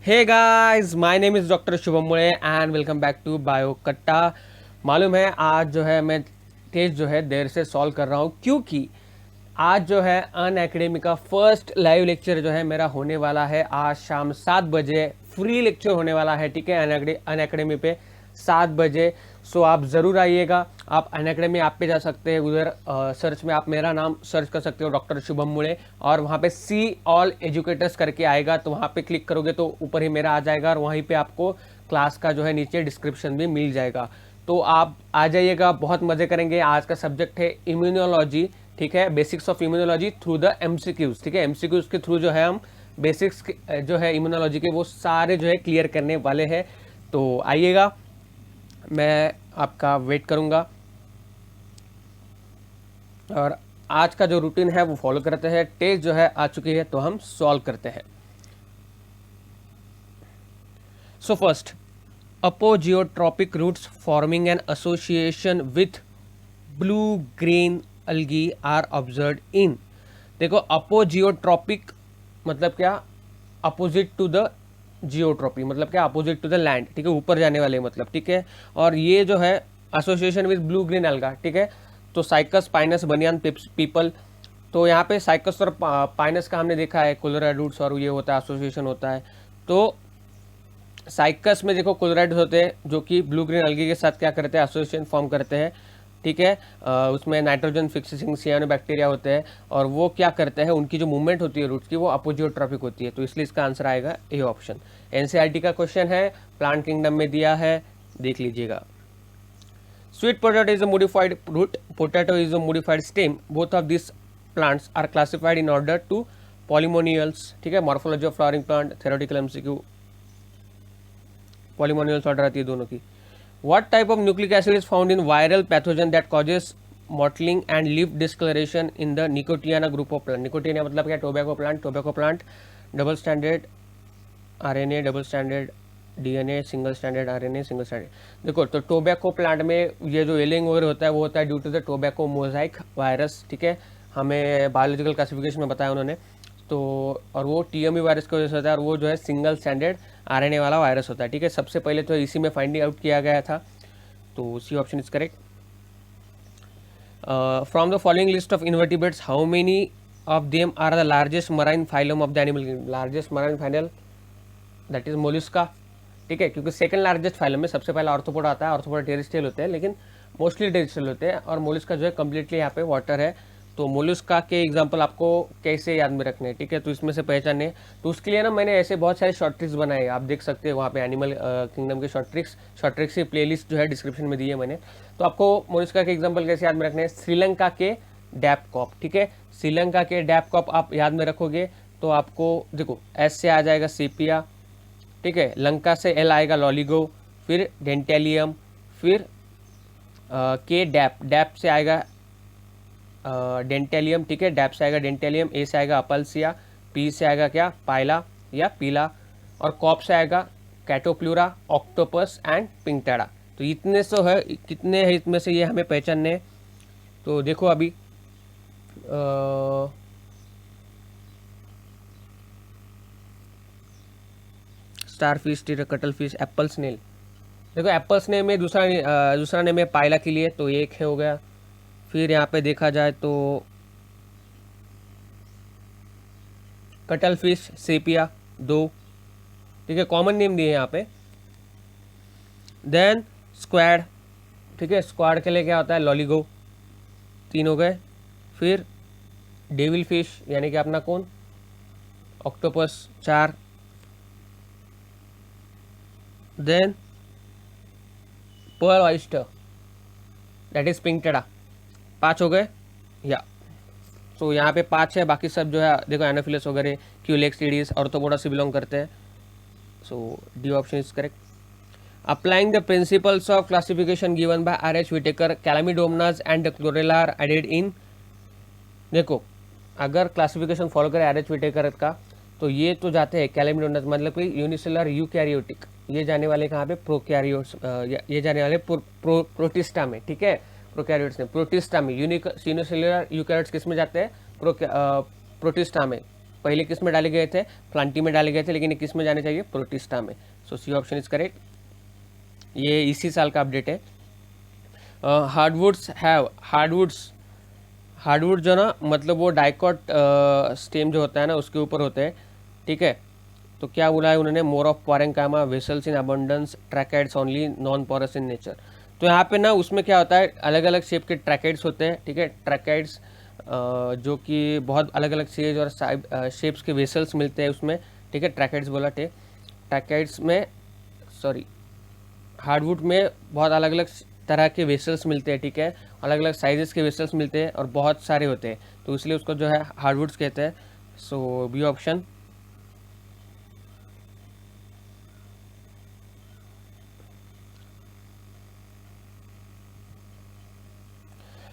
Hey guys, my name is doctor Shubham Mule and welcome back to bio Katta. मालूम है आज जो है मैं टेस्ट जो है देर से सॉल्व कर रहा हूँ क्योंकि आज जो है अन एकेडमी का फर्स्ट लाइव लेक्चर जो है मेरा होने वाला है। आज शाम 7 बजे फ्री लेक्चर होने वाला है, ठीक है, अन एकेडमी पे 7 बजे। सो आप ज़रूर आइएगा। आप अन एकेडमी ऐप पे जा सकते हैं, उधर सर्च में आप मेरा नाम सर्च कर सकते हो डॉक्टर शुभम मुळे, और वहाँ पे सी ऑल एजुकेटर्स करके आएगा, तो वहाँ पे क्लिक करोगे तो ऊपर ही मेरा आ जाएगा और वहीं पे आपको क्लास का जो है नीचे डिस्क्रिप्शन भी मिल जाएगा। तो आप आ जाइएगा, बहुत मज़े करेंगे। आज का सब्जेक्ट है इम्यूनोलॉजी, ठीक है, basics of immunology through the MCQs, ठीक है। एमसीक्यूज के थ्रू जो है हम बेसिक्स जो है इम्यूनोलॉजी के वो सारे जो है क्लियर करने वाले हैं। तो आइएगा, मैं आपका वेट करूंगा और आज का जो रूटीन है वो फॉलो करते हैं। टेस्ट जो है आ चुकी है तो हम सॉल्व करते हैं। So first, apogeotropic roots forming an association with blue green algae are observed in. देखो, अपोजियोट्रॉपिक मतलब क्या? अपोजिट टू द जियोट्रॉपी मतलब क्या? अपोजिट टू द लैंड, ठीक है, ऊपर जाने वाले मतलब, ठीक है। और ये जो है association with blue green alga, ठीक है। तो साइकस, पाइनस, बनियान, पीपल। तो यहाँ पे साइकस और पाइनस का हमने देखा है कोलोराइड रूट्स और ये होता है एसोसिएशन होता है। तो साइकस में देखो कोलोराइड होते हैं जो कि ब्लू ग्रीन एल्गी के साथ क्या करते हैं? एसोसिएशन फॉर्म करते हैं, ठीक है। उसमें नाइट्रोजन फिक्सिंग सियानोबैक्टीरिया होते हैं और वो क्या करते हैं? उनकी जो मूवमेंट होती है रूट्स की वो अपोजियोट्रॉपिक होती है, तो इसलिए इसका आंसर आएगा ए ऑप्शन। एनसीईआरटी का क्वेश्चन है, प्लांट किंगडम में दिया है, देख लीजिएगा। Sweet potato is a modified root, potato is a modified stem, both of this plants are classified in order to Polemoniales, ठीक है। Morphology of flowering plant, theoretical MCQ, Polemoniales order आती है दोनों की। What type of nucleic acid is found in viral pathogen that causes mottling and leaf discoloration in the Nicotiana group of plant? Nicotiana मतलब क्या? Tobacco plant. Tobacco plant double standard RNA, double standard DNA, single standard RNA, single standard. देखो, तो tobacco plant में ये जो एलिंग वगैरह होता है वो होता है due to the tobacco mosaic virus, ठीक है। हमें बायोलॉजिकल क्लासिफिकेशन में बताया उन्होंने। तो और वो टीएमई वायरस की वजह से होता है और वो जो है सिंगल स्टैंडर्ड आरएनए वाला वायरस होता है, ठीक है। सबसे पहले तो इसी में फाइंडिंग आउट किया गया था, तो C option is correct. From the following list of invertebrates how many of them are the largest marine phylum of the animal? Largest marine फाइनल दैट इज मोलस्का, ठीक है, क्योंकि सेकंड लार्जेस्ट फाइलम में सबसे पहला आर्थ्रोपोडा आता है। Arthropoda terrestrial होते हैं लेकिन मोस्टली टेरेस्ट्रियल होते हैं, और मोलस्का जो है कम्प्लीटली यहाँ पे वाटर है। तो मोलस्का के एग्जांपल आपको कैसे याद में रखने हैं, ठीक है, तो इसमें से पहचानने। तो उसके लिए ना मैंने ऐसे बहुत सारे शॉर्ट ट्रिक्स बनाए, आप देख सकते हैं वहाँ पे एनिमल किंगडम के शॉर्ट ट्रिक्स की प्लेलिस्ट जो है डिस्क्रिप्शन में दी है मैंने। तो आपको मोलस्का के एग्जाम्पल कैसे याद में रखने हैं? श्रीलंका के डैपकॉप, ठीक है, श्रीलंका के डैपकॉप आप याद में रखोगे तो आपको देखो एस से आ जाएगा सेपिया, ठीक है, लंका से एल आएगा लॉलीगो, फिर डेंटेलियम, फिर के डैप से आएगा डेंटेलियम, ठीक है, डैप से आएगा डेंटेलियम, ए से आएगा अपल्सिया, पी से आएगा क्या? पाइला या पीला, और कॉप से आएगा कैटोप्लूरा, ऑक्टोपस एंड पिंकटेरा। तो इतने सो है, कितने हैं इसमें से ये हमें पहचानने हैं। तो देखो अभी star fish, cuttle fish, apple snail. देखो एप्पल स्नेल में दूसरा नेम है पाइला के लिए, तो एक है हो गया। फिर यहाँ पे देखा जाए तो कटल फिश, सेपिया, दो, ठीक है, कॉमन नेम दिए यहाँ पे। देन स्क्वैड, ठीक है, स्क्वाड के लिए क्या होता है? लॉलीगो, तीन हो गए। फिर डेविल फिश यानी कि अपना कौन? ऑक्टोपस, चार। Then pearl oyster that is Pinctada, पाँच हो गए या। तो यहाँ पे पाँच है, बाकी सब जो है देखो एनाफिलस वगैरह, क्यूलेक्स, ईडीज, ऑर्थोपोडा से बिलोंग करते हैं। So D option is correct. Applying the principles of classification given by R H. Whittaker, Chlamydomonas and Chlorella are added in. देखो, अगर क्लासिफिकेशन फॉलो करें आर.एच. विटेकर का तो ये तो जाते हैं कैलामिडोमनाज मतलब कि यूनिसेलर यूकैरियोटिक, ये जाने वाले कहाँ पे? प्रोकैरियोट्स, ये जाने वाले प्रोटिस्टा में, ठीक है, प्रोकैरियोट्स ने प्रोटिस्टा में। यूनिसेलुलर यूकैरियोट्स किस में जाते हैं? प्रोटिस्टा में। पहले किस में डाले गए थे, प्लांटी में डाले गए थे, लेकिन ये किस में जाने चाहिए, प्रोटिस्टा में। सो सी ऑप्शन इज करेक्ट। ये इसी साल का अपडेट है। हार्डवुड जो ना मतलब वो डाइकॉट स्टेम जो होता है ना उसके ऊपर होते हैं, ठीक है। तो क्या बोला है उन्होंने, more of parenchyma, vessels in abundance, tracheids only, non porous in nature. तो यहाँ पे ना उसमें क्या होता है, अलग अलग शेप के ट्रैकेड्स होते हैं, ठीक है। ट्रैकेड्स जो कि बहुत अलग अलग साइज और शेप्स के वेसल्स मिलते हैं उसमें, ठीक है। ट्रैकेड्स बोला थे, ट्रैकेड्स में सॉरी हार्डवुड में बहुत अलग अलग तरह के वेसल्स मिलते हैं, ठीक है। अलग अलग साइजेस के वेसल्स मिलते हैं और बहुत सारे होते हैं, तो इसलिए उसको जो है हार्डवुड्स कहते हैं। So B option.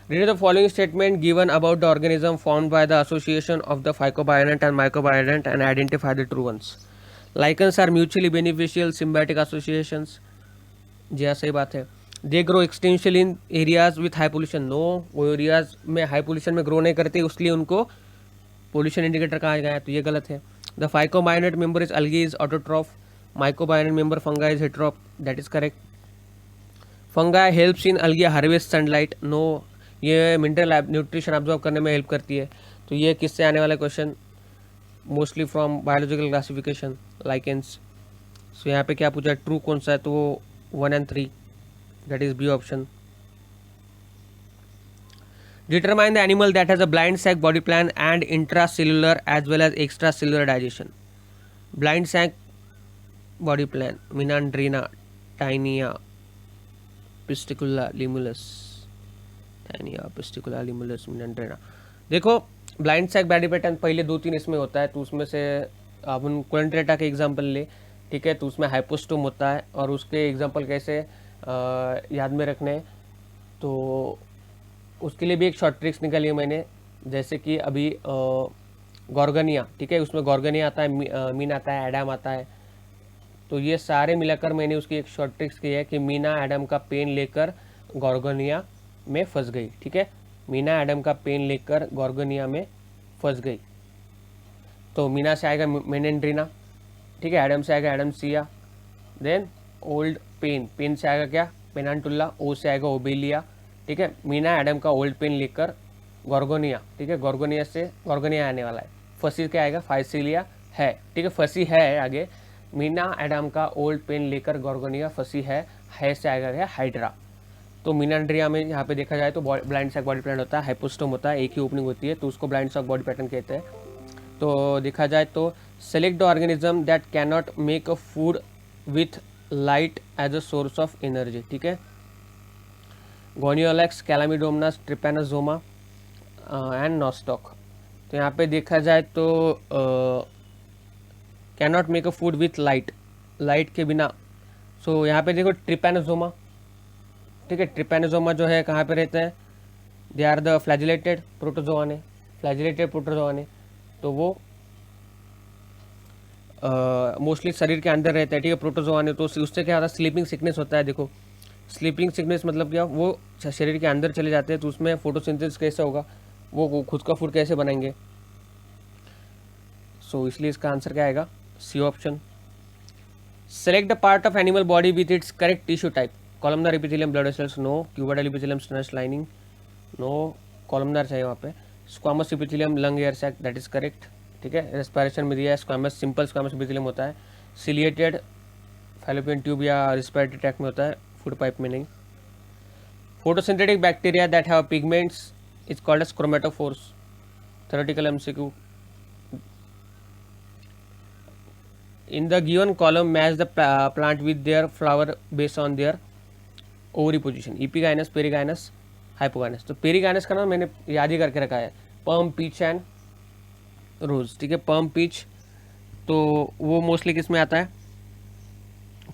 Read the following statement given about the organism formed by the association of the phycobiont and mycobiont and identify the true ones. Lichens are mutually beneficial symbiotic associations. जी हाँ, सही बात है। They grow extensively in areas with high pollution. No, वो areas में high pollution में grow नहीं करते, इसलिए उनको पोल्यूशन इंडिकेटर कहा गया है, तो ये गलत है। The phycobiont member is algae is autotroph, mycobiont member fungi is heterotroph, that is correct. Fungi helps in algae harvest sunlight. No, ये मिनरल न्यूट्रिशन ऑब्जॉर्व करने में हेल्प करती है, तो ये किससे आने वाला question, mostly from biological classification, lichens. So यहाँ पे क्या पूछा, ट्रू कौन सा है, तो वो 1 and 3, that is B option. Determine the animal that has a blind sac body plan and intracellular as well as extra cellular digestion. Blind sac body plan, Meandrina, Taenia, Fasciola Limulus, Taenia, Fasciola Limulus, Meandrina. देखो blind sac body pattern पहले 2-3 इसमें होता है, तो उसमें से अपन कोलेंट्रेटा के example ले, ठीक है। तो उसमें हाइपोस्टोम होता है, और उसके एग्जांपल कैसे याद में रखने, तो उसके लिए भी एक शॉर्ट ट्रिक्स निकाली है मैंने। जैसे कि अभी गॉर्गनिया, ठीक है, उसमें गॉर्गनिया आता है, मीन आता है, एडम आता है, तो ये सारे मिलाकर मैंने उसकी एक शॉर्ट ट्रिक्स की है कि मीना एडम का पेन लेकर गॉर्गोनिया में फंस गई, ठीक है। मीना एडम का पेन लेकर गॉर्गोनिया में फंस गई, तो मीना से आएगा मेनेंड्रीना, ठीक है। एडम से आएगा Adamsia, then old pen, pen से आएगा क्या, पेनांटुल्ला, ओ से आएगा ओबेलिया, ठीक है। मीना एडम का ओल्ड पेन लेकर गॉर्गोनिया, ठीक है, गॉर्गोनिया से गॉर्गोनिया आने वाला है। फंसी क्या आएगा, फाइसिलिया है, ठीक है, फंसी है आगे। मीना एडम का ओल्ड पेन लेकर गॉर्गोनिया फंसी है से आएगा क्या, हाइड्रा। तो मीनांड्रिया में यहाँ पे देखा जाए तो ब्लाइंड सैक बॉडी पैटर्न होता है, हाइपोस्टोम होता है, एक ही ओपनिंग होती है, तो उसको ब्लाइंड सैक बॉडी पैटर्न कहते हैं। तो देखा जाए तो select the organism that can not make a food with light as a source of energy, ठीक है। Gonyaulax, Chlamydomonas, Trypanosoma and Nostoc. तो यहाँ पे देखा जाए तो can not make a food with light के बिना। सो यहाँ पे देखो ट्रिपैनोसोमा, ठीक है। ट्रिपैनोसोमा जो है कहाँ पे रहते हैं, they are the flagellated protozoa ने, फ्लैजिलेटेड प्रोटोजोआ ने, तो वो मोस्टली शरीर के अंदर रहता है, ठीक है, प्रोटोजोआ ने। तो उससे क्या होता है, स्लीपिंग सिकनेस होता है। देखो स्लीपिंग सिकनेस मतलब क्या, वो शरीर के अंदर चले जाते हैं, तो उसमें फोटोसिंथेसिस कैसे होगा, वो खुद का फूड कैसे बनाएंगे। सो इसलिए इसका आंसर क्या आएगा, C option. Select the part of animal body with its correct tissue type. Columnar epithelium, blood vessels, no. Cuboidal epithelium, stomach lining, no. Columnar चाहिए वहाँ पे। Squamous epithelium, lung air sac, that is correct, ठीक है। Respiration में दिया है squamous, simple squamous epithelium होता है। सिलिएटेड फैलोपियन ट्यूब या रिस्पिरेटरी ट्रैक में होता है, फूड पाइप में नहीं। Photosynthetic bacteria that have pigments is called as chromatophores. Theoretical MCQ. In the given column, match the plant with their flower based on their ovary position. Epigynous, perigynous, hypogynous. तो perigynous का नाम मैंने याद ही करके रखा है, पर्म, पीच एंड रोज, ठीक है। पर्म, पीच, तो वो मोस्टली किस में आता है,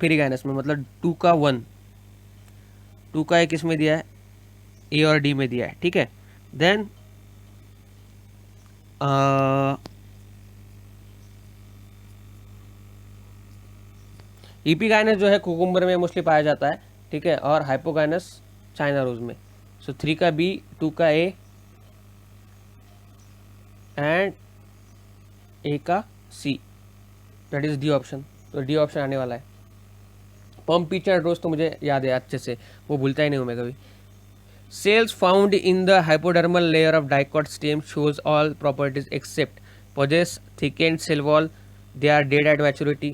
पेरिगाइनस में, मतलब 2 का 1, 2 का 1 किस में दिया है, ए और डी में दिया है, ठीक है। देन ईपीगाइनस जो है कुकुम्बर में मोस्टली पाया जाता है, ठीक है, और हाइपोगाइनस चाइना रोज में। सो 3 का बी, 2 का ए एंड ए का सी, दैट इज डी ऑप्शन। तो डी ऑप्शन आने वाला है। पम्प पिच एंड रोज तो मुझे याद है अच्छे से, वो भूलता ही नहीं हूँ मैं कभी। Cells found in the hypodermal layer of dicot stem shows all properties except possess thickened cell wall. They are dead at maturity.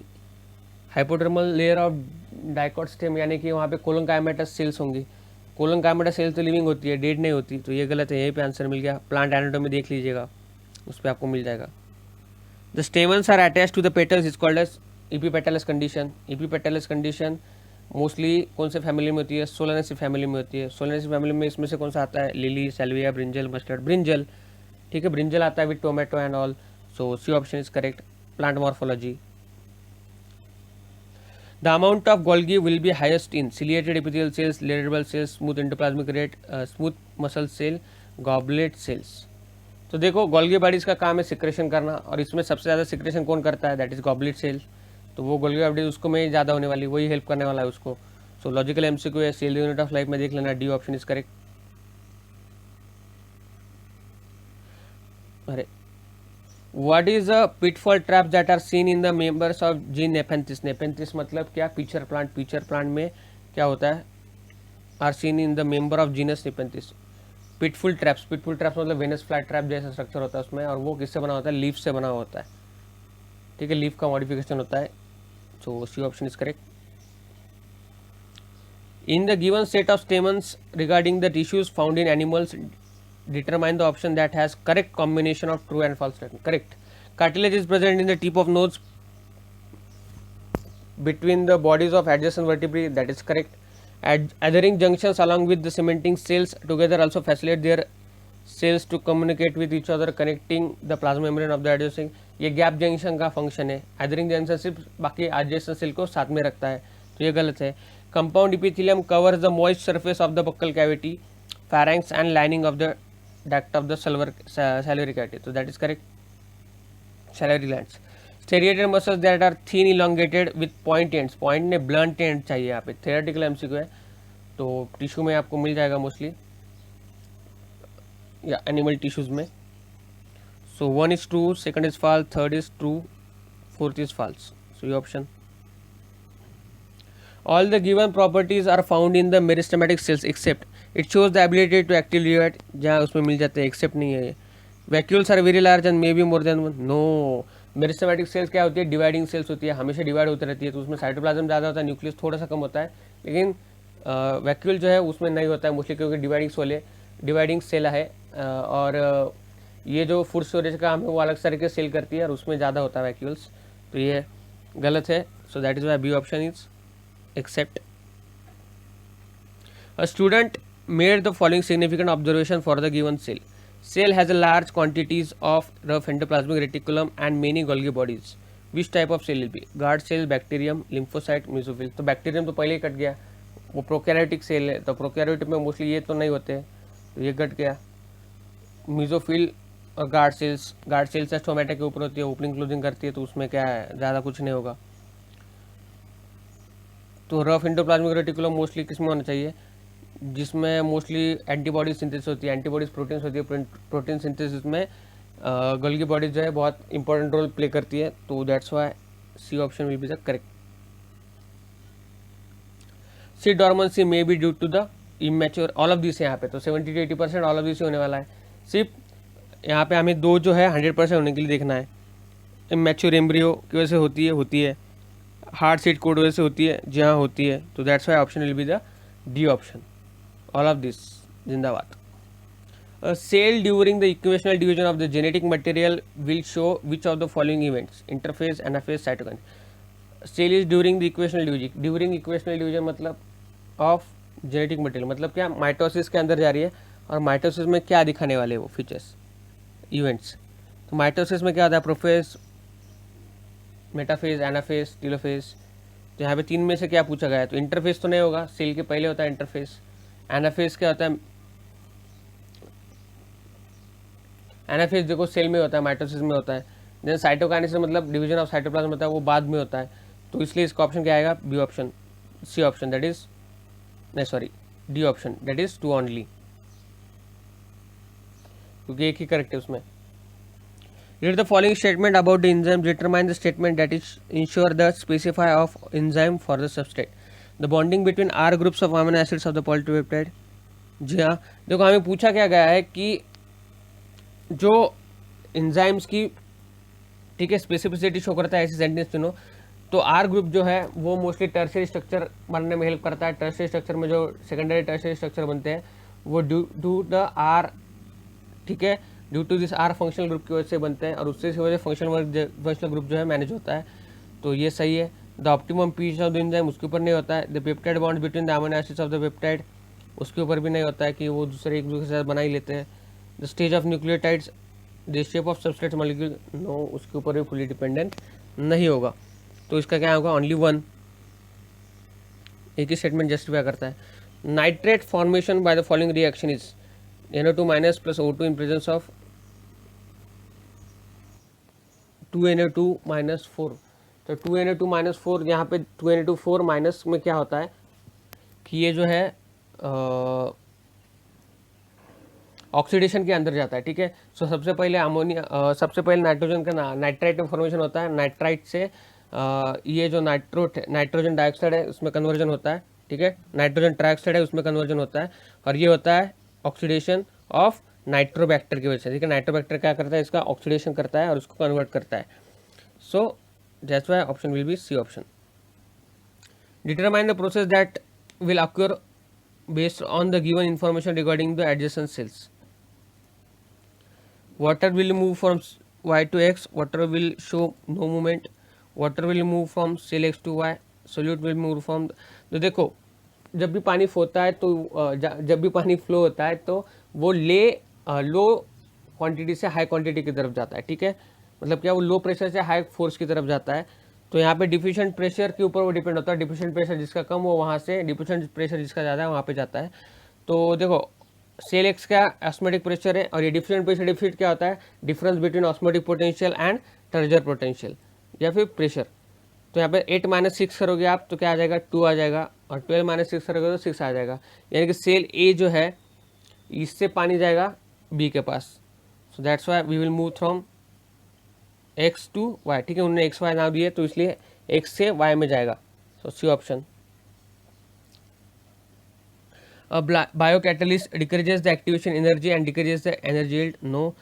Hypodermal layer of dicot stem यानी कि वहाँ पे कोलोनकाइमेटस सेल्स होंगी। कोलोनकाइमेटस सेल्स तो लिविंग होती है, डेड नहीं होती, तो ये गलत है, यहीं पे आंसर मिल गया। प्लांट एनाटॉमी देख लीजिएगा, उस पर आपको मिल जाएगा। The stamens are attach to the petals is called as epipetalous condition. Epipetalous condition mostly कौन से फैमिली में होती है? सोलेनेसी फैमिली में होती है। सोलेनेसी फैमिली में इसमें से कौन सा आता है? Lily, salvia, brinjal, mustard. Brinjal, ठीक है, ब्रिंजल आता है with tomato and all, so C option is correct. Plant morphology. The amount of Golgi will be highest in ciliated epithelial cells, lateral cells, smooth endoplasmic rate, smooth muscle cell, goblet cells। तो देखो Golgi bodies का काम है secretion करना, और इसमें सबसे ज़्यादा सिक्रेशन कौन करता है? That is goblet cell. तो वो गोल्गी बॉडीज उसको में ज़्यादा होने वाली, वही हेल्प करने वाला है उसको। सो लॉजिकल एमसीक्यू है, सेल यूनिट ऑफ लाइफ में देख लेना, डी ऑप्शन इज करेक्ट। अरे What is a pitfall traps that are seen in the members of gene Nepenthes? Nepenthes मतलब क्या? Pitcher plant. पीचर प्लांट में क्या होता है? Are seen in the member of genus Nepenthes। Pitfall traps. Pitfall traps मतलब Venus flat trap जैसा structure होता है उसमें, और वो किससे बना होता है? लीफ से बना होता है, ठीक है, लीफ का मॉडिफिकेशन होता है। So C option is correct. In the given set of stamens regarding the tissues found in animals, determine the option that has correct combination of true and false statement. Correct. Cartilage is present in the tip of nose between the bodies of adjacent vertebrae. That is correct. Adhering junctions along with the cementing cells together also facilitate their cells to communicate with each other, connecting the plasma membrane of the adjacent। ये gap junction का function है। Adhering junction सिर्फ बाकी adjacent cell को साथ में रखता है, तो ये गलत है। Compound epithelium covers the moist surface of the buccal cavity, pharynx and lining of the duct of the salivary cavity, so that is correct। salivary glands, striated muscles that are thin elongated with point ends। point ने blunt end चाहिए यहाँ पे, theoretical MCQ है, तो tissue में आपको मिल जाएगा मोस्टली, या एनिमल टिश्यूज में। सो 1 is true, 2nd is false, 3rd is true, 4th is false, so ये option. All the given properties are found in the meristematic cells except it shows the ability to actively divide, जहाँ उसमें मिल जाते हैं, except नहीं है। Vacuoles are very large and may be more than one, no. Meristematic cells क्या होती है? Dividing cells होती है, हमेशा डिवाइड होती रहती है, तो उसमें साइटोप्लाज्म ज़्यादा होता है, न्यूक्लियस थोड़ा सा कम होता है, लेकिन वैक्यूल जो है उसमें नहीं होता है मोस्टली, क्योंकि डिवाइडिंग सेल है, और ये जो फूड स्टोरेज का काम है वो अलग तरीके से सेल करती है, और उसमें ज़्यादा होता है वैक्यूल्स, तो ये गलत है। So that is why B option is except. A student made the following significant observation for the given cell. Cell has a large quantities of rough endoplasmic reticulum and many Golgi bodies. Which type of cell will be? Guard cell, bacterium, lymphocyte, mesophyll। तो bacterium तो पहले ही cut गया, वो prokaryotic cell है, तो prokaryotic में mostly ये तो नहीं होते, तो ये कट गया। मेसोफिल और गार्ड सेल्स स्टोमेटा के ऊपर होती है, ओपनिंग क्लोजिंग करती है, तो उसमें क्या है, ज़्यादा कुछ नहीं होगा। तो रफ एंडोप्लाज्मिक रेटिकुलम मोस्टली किस में होना चाहिए? जिसमें मोस्टली एंटीबॉडी सिंथेसिस होती है, एंटीबॉडीज प्रोटीन्स होती है, प्रोटीन सिंथेसिस में गोल्गी बॉडीज जो है बहुत इंपॉर्टेंट रोल प्ले करती है, तो that's why C option will be the correct. Seed dormancy may be due to the immature, all of this है यहाँ पे, तो 70 to 80% ऑल ऑफ दिस होने वाला है। सिर्फ यहाँ पे हमें दो जो है 100% होने के लिए देखना है। इमेच्योर एम्ब्रियो की वजह से होती है, हार्ड सीड कोड वजह से होती है, जहाँ होती है, तो that's why option will be the D option, all of this। जिंदाबाद। A cell during the equational division of the genetic material will show which of the following events? Interphase, anaphase, cytokine। Cell is during the equational division। during equational division मतलब of genetic material मतलब क्या? Mitosis के अंदर जा रही है, और mitosis में क्या दिखाने वाले वो फीचर्स, इवेंट्स। तो माइटोसिस में क्या होता है? Prophase, metaphase, anaphase, telophase. तो यहाँ पे तीन में से क्या पूछा गया है? तो इंटरफेस तो नहीं होगा, सेल के पहले होता है इंटरफेस। एनाफेज क्या होता है? एनाफेज देखो सेल में होता है, माइटोसिस में होता है। देन साइटोकाइनेसिस मतलब डिवीजन ऑफ साइटोप्लाज्म होता है, वो बाद में होता है, तो इसलिए इसका ऑप्शन क्या आएगा? B option, C option, that is नहीं sorry D option, that is 2 only, क्योंकि एक ही करेक्ट है उसमें। Read the following statement about the enzyme. Determine the statement that is ensure the specify of enzyme for the substrate. The bonding between R groups of amino acids of the polypeptide. जी हाँ, देखो हमें पूछा क्या गया है कि जो enzymes की, ठीक है, स्पेसिफिसिटी शो करता है ऐसी सेंटेंस चुनो। तो आर ग्रुप जो है वो मोस्टली टर्शियरी स्ट्रक्चर बनने में हेल्प करता है। टर्शियरी स्ट्रक्चर में जो सेकेंडरी टर्शियरी स्ट्रक्चर बनते हैं वो ड्यू द आर, ठीक है, due to this R functional group की वजह से बनते हैं और उससे इस वजह से फंक्शनल ग्रुप जो है मैनेज होता है। तो ये सही है। The optimum pH of the enzyme उसके ऊपर नहीं होता है। The peptide bond between the amino acids of the peptide उसके ऊपर भी नहीं होता है कि वो दूसरे एक दूसरे के साथ बना ही लेते हैं। The stage of nucleotides the shape of substrate molecule, no, उसके ऊपर भी फुली डिपेंडेंट नहीं होगा। तो इसका क्या होगा, ओनली वन, एक ही स्टेटमेंट जस्टिफाई करता है। Nitrate formation by the following reaction is NO2 minus plus O2 in presence of 2NO2 minus 4। तो 2NO2 माइनस 4, यहाँ पे 2NO2 4 माइनस में क्या होता है कि ये जो है ऑक्सीडेशन के अंदर जाता है, ठीक है। सो सबसे पहले अमोनिया, सबसे पहले नाइट्रोजन का नाइट्राइट में फॉर्मेशन होता है। नाइट्राइट से ये जो नाइट्रोजन डाइऑक्साइड है उसमें कन्वर्जन होता है, ठीक है। नाइट्रोजन ट्राइऑक्साइड है उसमें कन्वर्जन होता है और ये होता है ऑक्सीडेशन ऑफ नाइट्रोबैक्टर की वजह से, ठीक है। नाइट्रोबैक्टर क्या करता है, इसका ऑक्सीडेशन करता है और उसको कन्वर्ट करता है। So that's why option will be C option. Determine the process that will occur based on the given information regarding the adjacent cells. Water will move from y to x, water will show no movement, water will move from cell x to y, solute will move from, तो देखो जब भी पानी होता है तो जब भी पानी फ्लो होता है तो वो लो क्वांटिटी से हाई क्वांटिटी की तरफ जाता है, ठीक है। मतलब क्या, वो लो प्रेशर से हाई फोर्स की तरफ जाता है। तो यहाँ पे डिफिशिएंट प्रेशर के ऊपर वो डिपेंड होता है। डिफिशिएंट प्रेशर जिसका कम वो वहाँ से, डिफिशिएंट प्रेशर जिसका ज़्यादा है वहाँ पे जाता है। तो देखो सेल एक्स का ऑस्मोटिक प्रेशर है और ये डिफिशिएंट प्रेशर, डिफिशिएंट क्या होता है, difference between osmotic potential and turgor potential या फिर प्रेशर। तो यहाँ पे 8 - 6 करोगे आप तो क्या आ जाएगा, 2 आ जाएगा, और 12 - 6 करोगे तो 6 आ जाएगा। यानी कि सेल ए जो है इससे पानी जाएगा बी के पास। So that's why we will move from X to Y, ठीक है। उन्होंने एक्स वाई नाम दिए तो इसलिए एक्स से वाई में जाएगा। So C option. Biocatalyst decreases the activation energy and decreases the energy yield, no.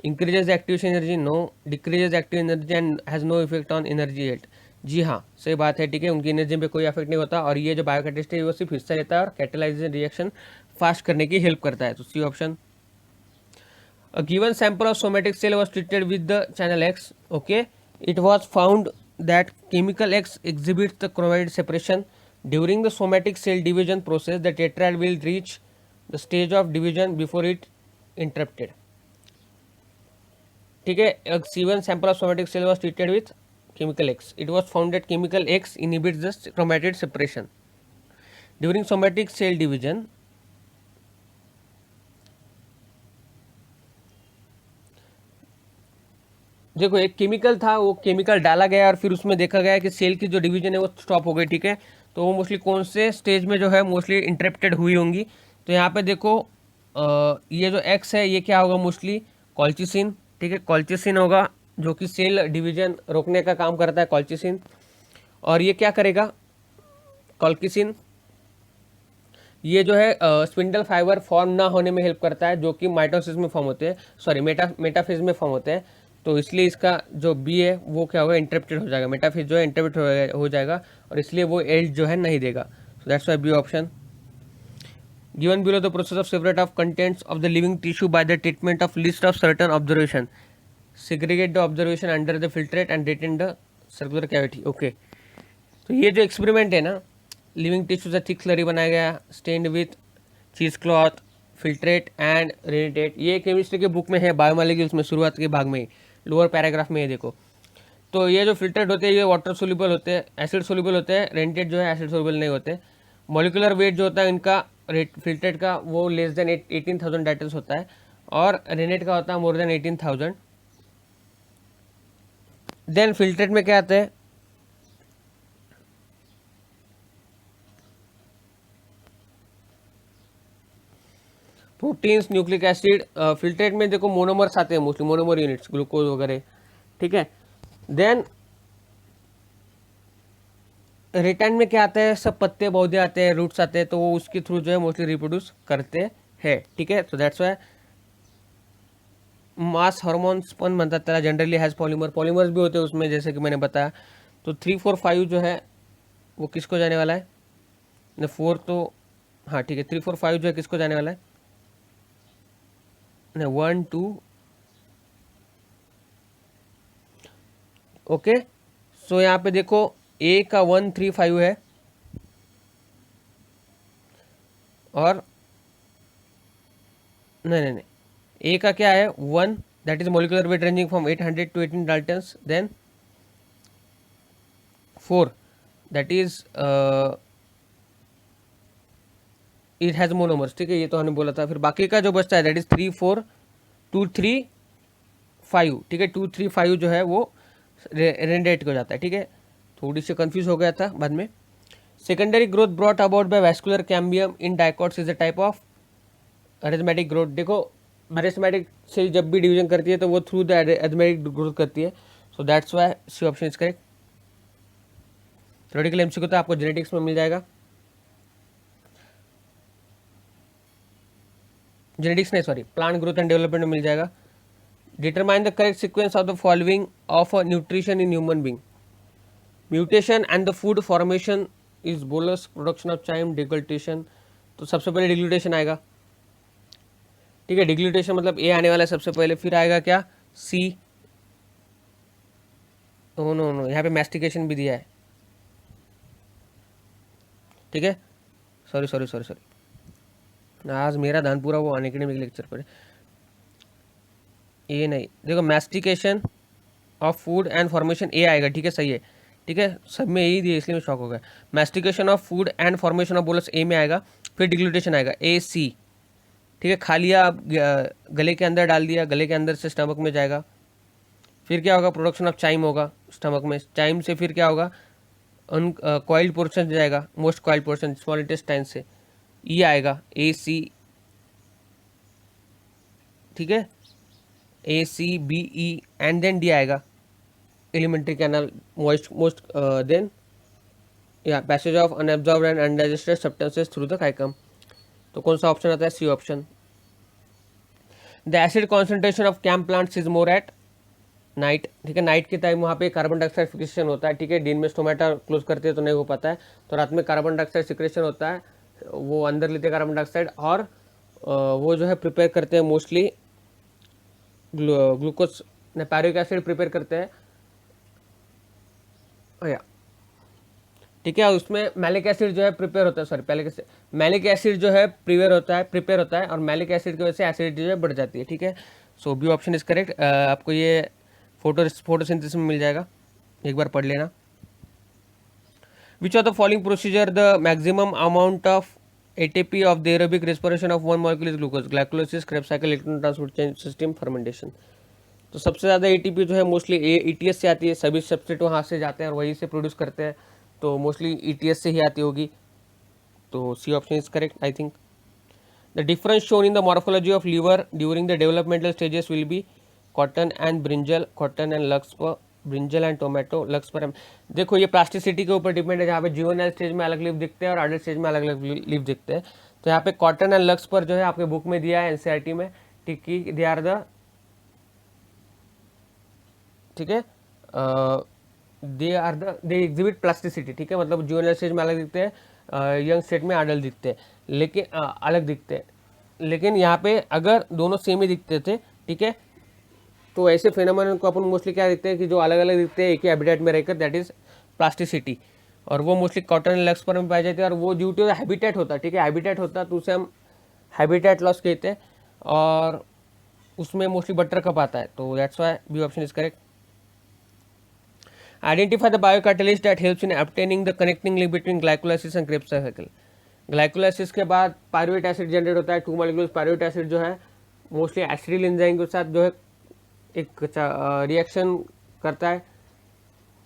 Increases the activation energy, no. Decreases the active energy and has no effect on energy yield, जी हाँ सही बात है, ठीक है। उनकी एनर्जी पे कोई इफेक्ट नहीं होता और ये जो बायोकैटलिस्ट है वो सिर्फ हिस्सा लेता है और कैटेलाइजेशन रिएक्शन फास्ट करने की हेल्प करता है। तो C option. A given sample of somatic cell was treated with the channel X. Okay, it was found that chemical X exhibits the chromatid separation during the somatic cell division process. The tetrad will reach the stage of division before it interrupted. ठीक है, a given sample of somatic cell was treated with chemical X. It was found that chemical X inhibits the chromatid separation during somatic cell division. देखो एक chemical था, वो chemical डाला गया और फिर उसमें देखा गया कि सेल की जो डिवीजन है वो स्टॉप हो गई, ठीक है। तो वो मोस्टली कौन से स्टेज में जो है मोस्टली इंटरप्टेड हुई होंगी। तो यहाँ पे देखो ये जो एक्स है ये क्या होगा, मोस्टली कॉल्चिसिन, ठीक है। कॉल्चिसिन होगा जो कि सेल डिवीजन रोकने का काम करता है, कॉल्चिसिन। और ये क्या करेगा, कॉल्चिसिन ये जो है स्पिंडल फाइबर फॉर्म ना होने में हेल्प करता है जो कि माइटोसिस में फॉर्म होते हैं, सॉरी मेटाफेज में फॉर्म होते हैं। तो इसलिए इसका जो बी है वो क्या होगा, इंटरप्टेड हो जाएगा, मेटाफेज जो है इंटरप्ट हो जाएगा और इसलिए वो एल्ड जो है नहीं देगा। So that's why B option. Given below the process of separate of contents of the living tissue by the treatment of list of certain observation, segregate the observation under the filtrate and retain the circular cavity. Okay, तो ये जो experiment है ना, living tissue से thick slurry बनाया गया, stained with cheese cloth, filtrate and retentate. ये chemistry के बुक में है, बायोमोलिक्यूल्स में शुरुआत के भाग में ही, लोअर पैराग्राफ में ये देखो। तो ये जो फिल्ट्रेट होते हैं ये वाटर सोल्यूबल होते हैं, एसिड सोल्यूबल होते हैं, रेनिटेट जो है एसिड सोल्यूबल नहीं होते। मॉलिकुलर वेट जो होता है इनका फिल्ट्रेट का वो लेस देन 18,000 डाइटल्स होता है और रेनेट का होता है मोर देन 18,000। देन फिल्ट्रेट में क्या आता है, प्रोटीन्स, न्यूक्लिक एसिड, फिल्ट्रेट में देखो मोनोमर्स आते हैं मोस्टली, मोनोमर यूनिट्स, ग्लूकोज वगैरह, ठीक है। देन रिटर्न में क्या आता है, सब पत्ते पौधे आते हैं, रूट्स आते हैं, तो वो उसके थ्रू जो है मोस्टली रिप्रोड्यूस करते हैं, ठीक है। So that's Y mass hormones पण म्हणतात त्याला, जनरली हैज़ पॉलीमर, पॉलीमर्स भी होते हैं उसमें, जैसे कि मैंने बताया। तो 3, 4, 5 जो है वो किसको जाने वाला है, नहीं 4 तो हाँ ठीक है, 3, 4, 5 जो है किसको जाने वाला है, नहीं 1, 2, ओके। सो यहाँ पे देखो ए का 1, 3, 5 है, और नहीं, ए का क्या है 1, that is molecular weight ranging from 800 to 18 daltons. Then 4 that is it has monomers, ठीक है, ये तो हमने बोला था। फिर बाकी का जो बचता है दैट इज 3, 4, 2, 3, 5, ठीक है। 2, 3, 5 जो है वो रेंडेट हो जाता है, ठीक है। थोड़ी सी कंफ्यूज हो गया था बाद में। Secondary growth brought about by vascular cambium in dicots is a type of arithmetic growth. देखो अरिथमेटिक से जब भी डिवीजन करती है तो वो थ्रू द अरिथमेटिक ग्रोथ करती है। So that's why C option is correct. Theoretical MCQ तो आपको जेनेटिक्स में मिल जाएगा, जेनेटिक्स नहीं sorry, plant growth and development में मिल जाएगा। Determine the correct sequence of the following of a nutrition in human being. Mutation and the food formation is bolus, production of chyme, deglutition. तो सबसे पहले डिग्लूटेशन आएगा, ठीक है। डिग्लूटेशन मतलब ए आने वाला है सबसे पहले, फिर आएगा क्या सी, नो नो नो, यहाँ पे मैस्टिकेशन भी दिया है, ठीक है। सॉरी सॉरी सॉरी सॉरी, आज मेरा ध्यान पूरा वो अनएकेडमिक लेक्चर पर है। ए नहीं, देखो mastication of food and formation A आएगा, ठीक है, सही है, ठीक है। सब में यही दिया इसलिए मैं शॉक हो गया। Mastication of food and formation of bolus A में आएगा, फिर डिग्लूटेशन आएगा ए सी, ठीक है। खा लिया, गले के अंदर डाल दिया, गले के अंदर से स्टमक में जाएगा, फिर क्या होगा, प्रोडक्शन ऑफ चाइम होगा स्टमक में, चाइम से फिर क्या होगा, उन कॉइल्ड पोर्शन जाएगा, most coiled portion small intestine से ई आएगा ए सी, ठीक है, A C B E and then D आएगा एलिमेंट्री कैनल मोस्ट देन या passage of unabsorbed and undigested substances through the caecum. तो कौन सा ऑप्शन आता है, C option. The acid concentration of CAM plants is more at night, ठीक है। नाइट के टाइम वहाँ पे कार्बन डाइऑक्साइड फिक्सेशन होता है, ठीक है। दिन में स्टोमेटा क्लोज करते हैं तो नहीं हो पाता है, तो रात में कार्बन डाइऑक्साइड सिक्रेशन होता है, वो अंदर लेते हैं कार्बन डाइऑक्साइड, और वो जो है प्रिपेयर करते हैं मोस्टली ग्लूकोज, पैरिक एसिड प्रिपेयर करते हैं, या ठीक है। उसमें मैलिक एसिड जो है प्रिपेयर होता है, सॉरी मैलिक एसिड जो है प्रिपेयर होता है और मैलिक एसिड की वजह से एसिडिटी जो है बढ़ जाती है, ठीक है। सो बी ऑप्शन इज करेक्ट। आपको ये फोटोसिंथेसिस में मिल जाएगा, एक बार पढ़ लेना। Which of the following procedure the maximum amount of ATP of the aerobic respiration of one molecule is glucose, glycolysis, Krebs cycle, electron transport chain system, fermentation. तो सबसे ज़्यादा एटीपी जो है मोस्टली ईटीएस से आती है, सभी सब्सट्रेट वहाँ से जाते हैं और वहीं से प्रोड्यूस करते हैं, तो मोस्टली ईटीएस से ही आती होगी, तो C option is correct I think. The difference shown in the morphology of leaves during the developmental stages will be cotton and brinjal, cotton and larkspur, brinjal and tomato, larkspur. देखो ये plasticity के ऊपर depend है, जहाँ पे juvenile stage में अलग leaf दिखते हैं और अडल्ट स्टेज में अलग अलग लीफ दिखते हैं। तो यहाँ पे कॉटन एंड लक्स पर जो है आपके बुक में दिया है एनसीईआरटी में, ठीक, दे आर द, ठीक है, दे एग्जिबिट प्लास्टिसिटी, ठीक है। मतलब जुवेनाइल स्टेज में अलग दिखते हैं, यंग स्टेज में अडल्ट दिखते हैं, लेकिन अलग दिखते हैं, लेकिन यहाँ पे अगर दोनों सेम ही दिखते थे, ठीक है, तो ऐसे फेनोमेनन को अपन मोस्टली क्या दिखते हैं कि जो अलग अलग दिखते हैं एक ही हैबिटेट में रहकर, दैट इज प्लास्टिसिटी, और वो मोस्टली कॉटन एंड लक्स पर में पाई जाती है, और वो ड्यू टू हैबिटेट होता है, ठीक है। हैबिटेट होता है तो उसे हम हैबिटेट लॉस कहते हैं, और उसमें मोस्टली बटर कप आता है, तो that's why B option is correct. Identify the biocatalyst that helps in obtaining the connecting link between glycolysis and Krebs cycle. Glycolysis के बाद पायरुवेट एसिड जनरेट होता है, 2 मॉलिक्यूल्स पायरुवेट एसिड जो है mostly एसिडिल enzyme के साथ जो है एक रिएक्शन करता है,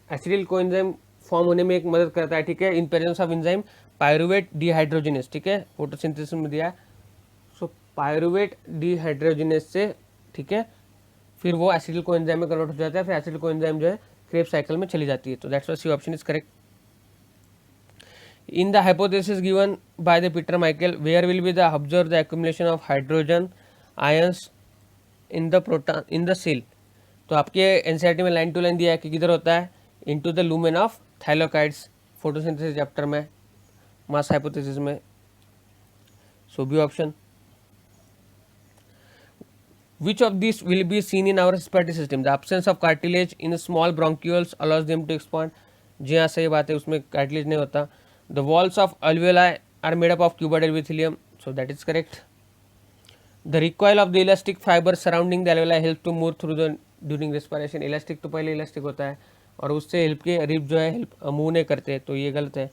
एसिडिल कोएंजाइम फॉर्म होने में एक मदद करता है, ठीक है, in presence of enzyme pyruvate dehydrogenase, ठीक है, फोटोसिंथेसिस में दिया है। सो पायरुवेट डिहाइड्रोजिनेज से, ठीक है, फिर वो एसिटिल कोएंजाइम में कन्वर्ट हो जाता है, फिर एसिटिल कोएंजाइम जो है क्रेब्स साइकिल में चली जाती है। तो that's why C option is correct. In the hypothesis given by the Peter Michael, where will be the observe the accumulation of hydrogen ions in the proton in the cell? तो आपके NCERT में line to line दिया है कि किधर होता है, into the lumen of thylakoids, photosynthesis chapter में, मास हाइपोथेसिस में। So B option. Which of these will be seen in our respiratory system? The absence of cartilage in small bronchioles allows them to expand. जी हाँ सही बात है, उसमें cartilage नहीं होता। The walls of alveoli are made up of cuboidal epithelium, so that is correct. The recoil of the elastic fiber surrounding the alveoli helps to move through the during respiration. Elastic तो पहले elastic होता है और उससे help के rib जो है help move नहीं करते, तो ये गलत है।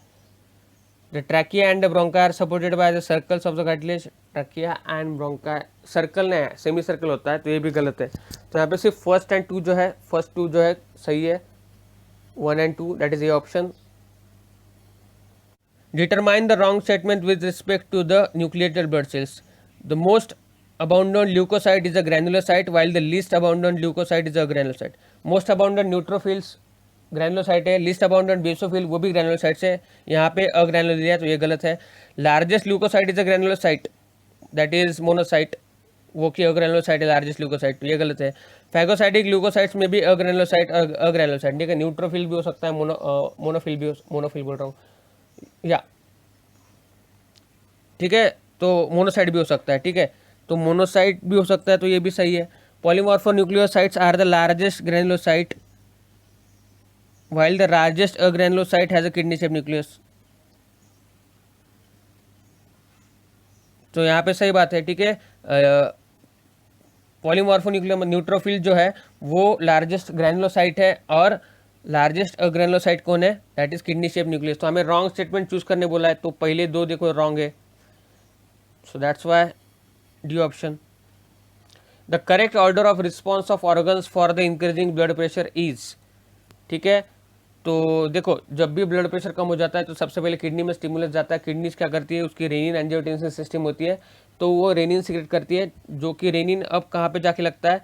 The trachea and the bronchi are supported by the circles of the cartilage. Trachea and bronchi circle नहीं है, सेमी सर्कल होता है, तो ये भी गलत है। तो यहाँ पे सिर्फ फर्स्ट एंड टू जो है, फर्स्ट टू जो है सही है, 1 and 2, that is A option. Determine the wrong statement with respect to the nucleated blood cells. The most abundant leukocyte is a granulocyte, while the least abundant leukocyte is a granulocyte. Most abundant neutrophils granulocyte है, list abundant basophil वो भी granulocyte है, यहाँ पे अग्रैनुलर दिया है तो ये गलत है। Largest leukocyte is a granulocyte, that is monocyte, वो की अग्रैनुलोसाइट है लार्जेस्ट ल्यूकोसाइट, तो ये गलत है। फैगोसाइटिक ल्यूकोसाइट्स में भी अग्रैनुलोसाइट, ठीक है, न्यूट्रोफिल भी हो सकता है, मोनोफिल भी, मोनोफिल बोल रहा हूँ या, ठीक है, तो मोनोसाइट भी हो सकता है, ठीक है, तो मोनोसाइट भी हो सकता है, तो ये भी सही है। Polymorphonucleocytes are the largest granulocyte while the largest agranulocyte has a kidney shaped nucleus. तो यहाँ पे सही बात है, ठीक है। पॉलीमॉर्फोन्यूक्लियर न्यूट्रोफिल जो है वो लार्जेस्ट ग्रैनुलोसाइट है और लार्जेस्ट अग्रैनुलोसाइट कौन है, that is kidney shape nucleus. तो हमें रॉन्ग स्टेटमेंट चूज करने बोला है, तो पहले दो देखो रॉन्ग है, so that's why D option. The correct order of response of organs for the increasing blood pressure is, ठीक है, तो देखो जब भी ब्लड प्रेशर कम हो जाता है तो सबसे पहले किडनी में स्टिमुलस जाता है, किडनीज क्या करती है, उसकी रेनिन एंजियोटेंसिन सिस्टम होती है, तो वो रेनिन सीक्रेट करती है, जो कि रेनिन अब कहाँ पे जाके लगता है,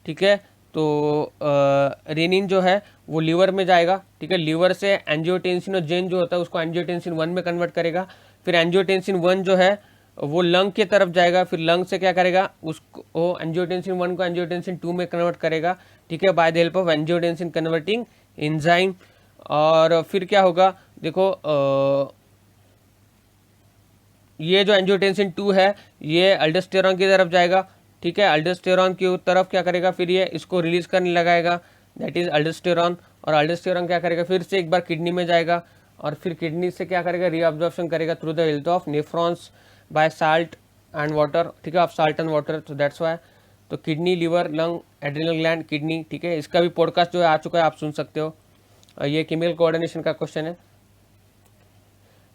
ठीक है, तो रेनिन जो है वो लीवर में जाएगा, ठीक है, लीवर से एंजियोटेंसिनोजेन जो होता है उसको एंजियोटेंसिन 1 में कन्वर्ट करेगा, फिर एंजियोटेंसिन 1 जो है वो लंग की तरफ जाएगा, फिर लंग से क्या करेगा, उसको एंजियोटेंसिन 1 को एंजियोटेंसिन 2 में कन्वर्ट करेगा, ठीक है, by the help of angiotensin converting enzyme. और फिर क्या होगा, देखो ये जो एंजियोटेंसिन 2 है ये अल्डोस्टेरॉन की तरफ जाएगा, ठीक है, अल्डोस्टेरॉन की तरफ क्या करेगा, फिर ये इसको रिलीज करने लगाएगा, दैट इज अल्डोस्टेरॉन, और अल्डोस्टेरॉन क्या करेगा, फिर से एक बार किडनी में जाएगा और फिर किडनी से क्या करेगा, रीअब्जॉर्प्शन करेगा through the help of nephrons by salt and water, ठीक है, ऑफ साल्ट एंड वाटर, तो दैट्स वाई। तो kidney, liver, lung, adrenal gland, kidney, ठीक है, इसका भी पॉडकास्ट जो है आ चुका है, आप सुन सकते हो। ये केमिकल कोऑर्डिनेशन का क्वेश्चन है।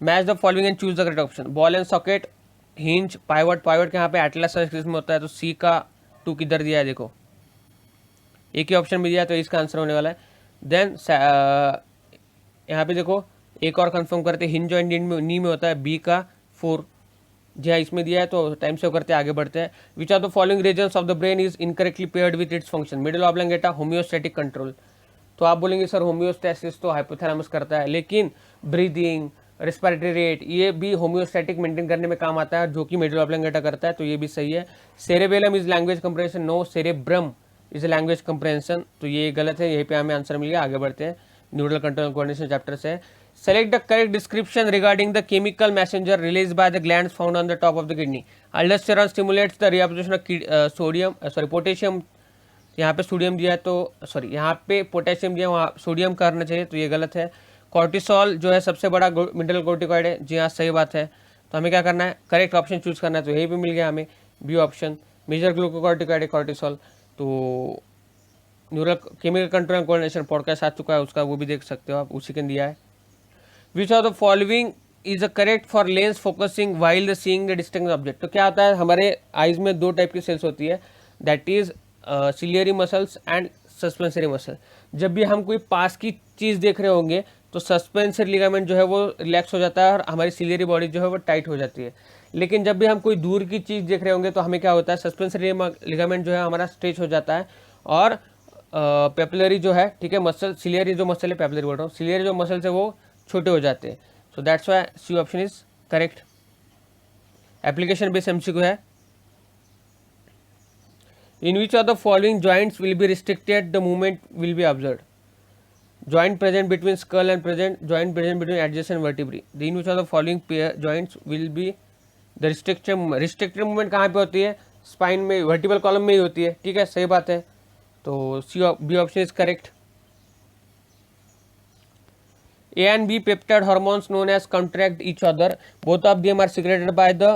Match the following and choose the correct option. Ball and socket, hinge, pivot, pivot के यहाँ पे एटलस में होता है, तो सी का 2 किधर दिया है, देखो एक ही ऑप्शन में दिया है, तो इसका आंसर होने वाला है। देन यहाँ पे देखो एक और कंफर्म करते हैं, हिंज एंड नी में होता है, बी का 4, जी हाँ इसमें दिया है, तो टाइम सेव करते आगे बढ़ते हैं। Which are the following regions of the brain is incorrectly paired with its function. Middle oblongata, homeostatic control, तो आप बोलेंगे सर होम्योस्टैसिस तो हाइपोथैलेमस करता है, लेकिन ब्रीदिंग, रेस्पिरेटरी रेट ये भी होम्योस्टैटिक मेंटेन करने में काम आता है, जो कि मिडिल ऑब्लंगेटा करता है, तो ये भी सही है। Cerebellum is language comprehension, no, cerebrum is a language comprehension, तो ये गलत है, यहीं पे हमें आंसर मिल गया, आगे बढ़ते हैं। न्यूरल कंट्रोल कोऑर्डिनेशन चैप्टर से। Select the correct description regarding the chemical messenger release by the glands found on the top of the kidney. Aldosterone stimulates the reabsorption of sodium, sorry potassium, यहाँ पे sodium दिया है, तो sorry यहाँ पे potassium दिया है, वहाँ सोडियम करना चाहिए, तो ये गलत है। कॉर्टिसोल जो है सबसे बड़ा मिनरल कोर्टिकॉइड है, जी हाँ सही बात है, तो हमें क्या करना है, करेक्ट ऑप्शन चूज करना है, तो यही पे मिल गया हमें बी ऑप्शन, मेजर ग्लूकोकॉर्टिकॉइड है कॉर्टिसोल। तो neural chemical control coordination podcast आ चुका है उसका, वो भी देख सकते हो आप, उसी के दिया है। Which of the following is a correct for Lenz focusing while the seeing the distinct object. तो क्या होता है, हमारे आइज में 2 टाइप की सेल्स होती है, that is ciliary muscles and suspensory muscle. जब भी हम कोई पास की चीज़ देख रहे होंगे तो सस्पेंसरी लिगामेंट जो है वो रिलैक्स हो जाता है और हमारी सिलियरी बॉडी जो है वो टाइट हो जाती है। लेकिन जब भी हम कोई दूर की चीज़ देख रहे होंगे तो हमें क्या होता है, सस्पेंसरी लिगामेंट जो है हमारा स्ट्रेच हो जाता है और पेपलरी जो है, ठीक है, मसल, सिलियरी जो मसल है, पेपलरी बोल रहा हूँ, सिलियरी जो मसल है वो छोटे हो जाते हैं। So that's why C option is correct. Application based MCQ है। In which of the following joints will be restricted the movement will be observe? Joint present between skull and joint present between adjacent vertebrae. In which of the following pair joints will be the restricted movement कहाँ पे होती है? Spine में, vertebral column में ही होती है, ठीक है, सही बात है। तो C B option is correct. A and B peptide hormones known as contract each other. Both of them are secreted by the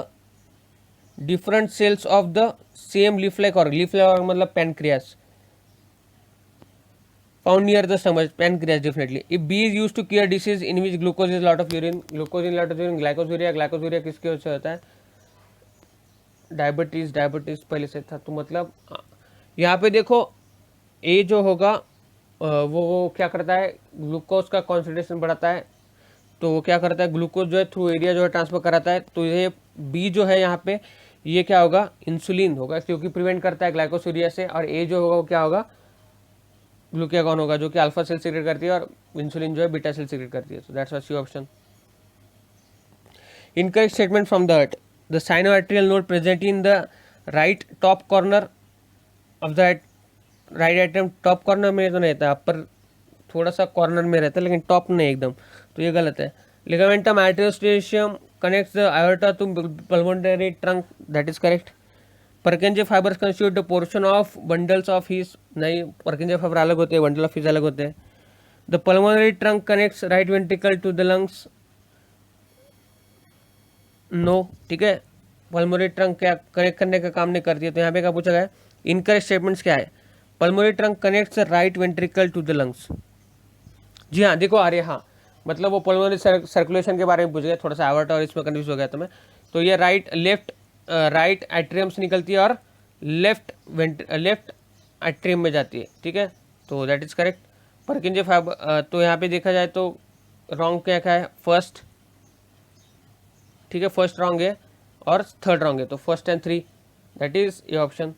different cells of the same leaf-like organ. Leaf-like organ मतलब pancreas. Found near the stomach, pancreas definitely. If B is used to cure disease in which glucose is lot of urine, glucose in lot of urine, glycosuria किसके वजह से होता है? Diabetes पहले से था, तो मतलब यहाँ पे देखो ए जो होगा वो क्या करता है, ग्लूकोज का कॉन्सेंट्रेशन बढ़ाता है, तो वो क्या करता है, ग्लूकोज जो है थ्रू एरिया जो है ट्रांसफर कराता है। तो ये बी जो है यहाँ पे ये क्या होगा, इंसुलिन होगा, क्योंकि प्रिवेंट करता है ग्लाइकोसूरिया से। और ए जो होगा वो क्या होगा, ग्लूकागॉन होगा, जो कि अल्फा सेल सीक्रेट करती है, और इंसुलिन जो है बीटा सेल सीक्रेट करती है। So that's why C option. Incorrect statement from the heart. The sinoatrial node present in the right top corner of the right atrium. Top corner में तो नहीं रहता, अपर थोड़ा सा कॉर्नर में रहता है, लेकिन टॉप नहीं एकदम, तो ये गलत है। Ligamentum arteriosum connects the aorta to pulmonary trunk, that is correct. Purkinje fibres constitute the portion of bundles of His, नहीं, परकेंजे फाइबर अलग होते हैं, बंडल ऑफ हिज अलग होते हैं। The pulmonary trunk connects right ventricle to the lungs, no, ठीक है, pulmonary trunk क्या कनेक्ट करने का काम नहीं करती है। तो यहाँ पे क्या पूछा गया है, इनकरेक्ट स्टेटमेंट्स क्या है? Pulmonary trunk connects right ventricle to the lungs. जी हाँ, देखो, अरे हाँ, मतलब वो पल्मोनरी सर्कुलेशन के बारे में पूछ गया, थोड़ा सा आवर्ट और इसमें कंफ्यूज हो गया था मैं। तो ये राइट एट्रियम से निकलती है और लेफ्ट एट्रियम में जाती है, ठीक है, तो दैट इज करेक्ट। परकिंजे फाइबर, तो यहाँ पे देखा जाए तो रॉन्ग क्या है, फर्स्ट, ठीक है, फर्स्ट रॉन्ग है और थर्ड रॉन्ग है, तो फर्स्ट एंड 3, दैट इज ये option.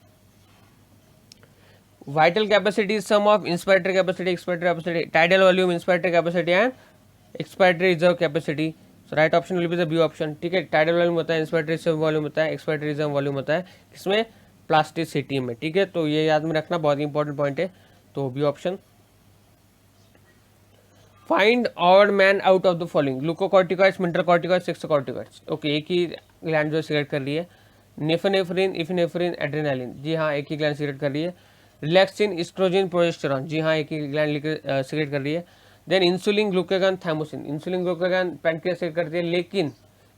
Vital capacity is sum of inspiratory capacity, expiratory capacity, tidal volume, inspiratory capacity and expiratory reserve capacity. So right option will be the B option, ठीक है। tidal volume होता है, inspiratory reserve volume होता है, expiratory reserve volume होता है किसमें, plasticity में, ठीक है। तो ये याद में रखना, बहुत इंपॉर्टेंट पॉइंट है। तो B option. Find odd man out of the following, glucocorticoids, mineralocorticoids, sexocorticoids. Okay, एक ही ग्लैंड जो सिलेक्ट कर रही है। नेफेनेफ्रिन, इफिनेफ्रिन, एड्रेनालिन, जी हाँ, एक ही ग्लैंड सिलेक्ट कर रही है। रिलैक्सिन, इस्ट्रोजिन, प्रोजेस्टेरॉन, जी हाँ, एक ही ग्लैंड सिक्रेट कर रही है। Then insulin, glucagon, thymosin, insulin, glucagon pancreas secrete करती है, लेकिन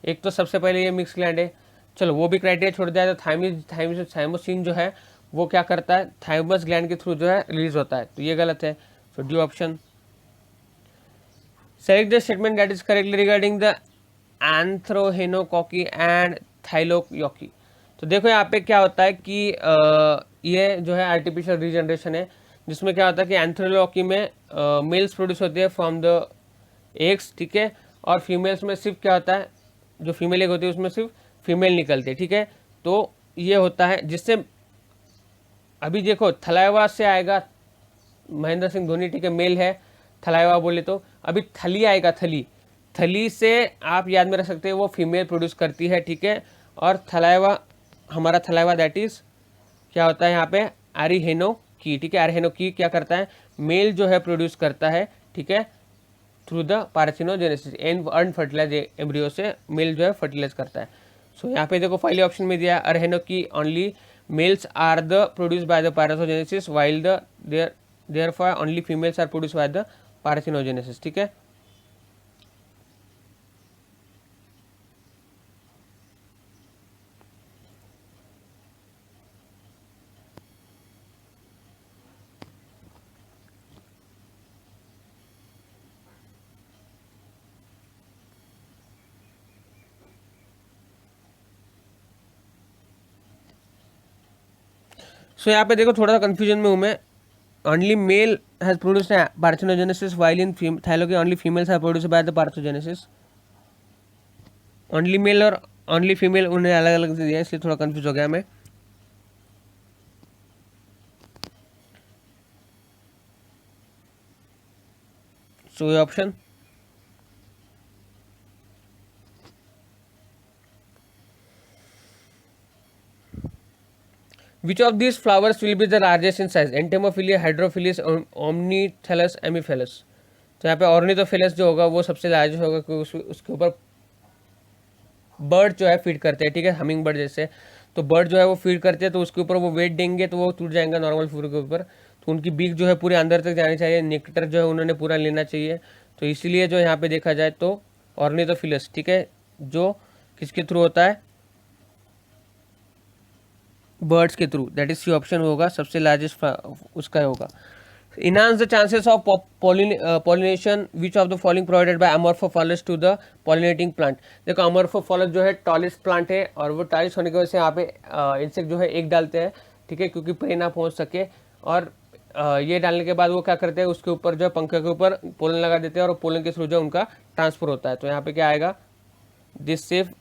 एक तो सबसे पहले ये मिक्स ग्लैंड है, चलो वो भी क्राइटेरिया छोड़ दिया, तो थाइमोसिन जो है वो क्या करता है, थाइमस ग्लैंड के थ्रू जो है रिलीज होता है, तो ये गलत है। So D option. Select the statement that is correctly regarding the एंथ्रोहेनोकॉकी एंड थाइलोयोकी। तो देखो यहाँ पे क्या होता है कि ये जो है आर्टिफिशियल रीजनरेशन है, जिसमें क्या होता है कि एंथ्रोलॉकी में मेल्स प्रोड्यूस होते हैं फ्रॉम द एग्स, ठीक है, और फीमेल्स में सिर्फ क्या होता है, जो फीमेल एग होती है उसमें सिर्फ फीमेल निकलती है, ठीक है। तो ये होता है जिससे, अभी देखो थलाइवा से आएगा महेंद्र सिंह धोनी, ठीक है, मेल है, थलाइवा बोले तो अभी थली आएगा, थली से आप याद में रख सकते हैं वो फीमेल प्रोड्यूस करती है, ठीक है। और थलाइवा, हमारा थलाइवा दैट इज क्या होता है यहाँ पे, एरिहेनो की, ठीक है, एरिहेनो की क्या करता है, मेल जो है प्रोड्यूस करता है, ठीक है, through the parthenogenesis, unfertilised embryo से मेल जो है फर्टिलाइज करता है। सो यहाँ पे देखो पहले ऑप्शन में दिया एरिहेनो की only males are the produce by the parthenogenesis while the therefore only females are produce by the parthenogenesis, ठीक है। सो यहाँ पे देखो थोड़ा सा कंफ्यूजन में हूँ मैं, only male has produced parthenogenesis, while in thylakoid only females are produced by the parthenogenesis. Only mail और ओनली फीमेल उन्हें अलग अलग दिया है, इसलिए थोड़ा कंफ्यूज हो गया मैं. सो ये option Which of these flowers will be the largest in size? Entomophylia, Hydrophilus, Omnithallus, Amyphallus. तो यहाँ पे ऑर्निथोफिलस जो होगा वो सबसे लार्जेस्ट होगा क्योंकि उसके ऊपर बर्ड जो है फीड करते हैं, ठीक है, हमिंग बर्ड जैसे. तो बर्ड जो है वो फीड करते हैं, तो उसके ऊपर वो वेट देंगे तो वो टूट जाएगा नॉर्मल फूड के ऊपर. तो उनकी बीक जो है पूरे अंदर तक जानी चाहिए, नेक्टर जो है उन्होंने पूरा लेना चाहिए. तो इसीलिए जो यहाँ पे देखा जाए तो ऑर्निथोफिलस, ठीक है, जो किसके थ्रू होता है, बर्ड्स के through. That is C option होगा, सबसे लार्जेस्ट उसका होगा. Enhance the chances of pollination. Which of the following provided by Amorphophallus to the pollinating plant? देखो Amorphophallus जो है tallest plant है और वो tallest होने की वजह से यहाँ पे इंसेक्ट जो है एक डालते हैं, ठीक है, क्योंकि प्रे ना पहुँच सके. और ये डालने के बाद वो क्या करते हैं, उसके ऊपर जो है पंखे के ऊपर पोलन लगा देते हैं और पोलन के थ्रू जो उनका ट्रांसफर होता है. तो यहाँ पे क्या आएगा, this safe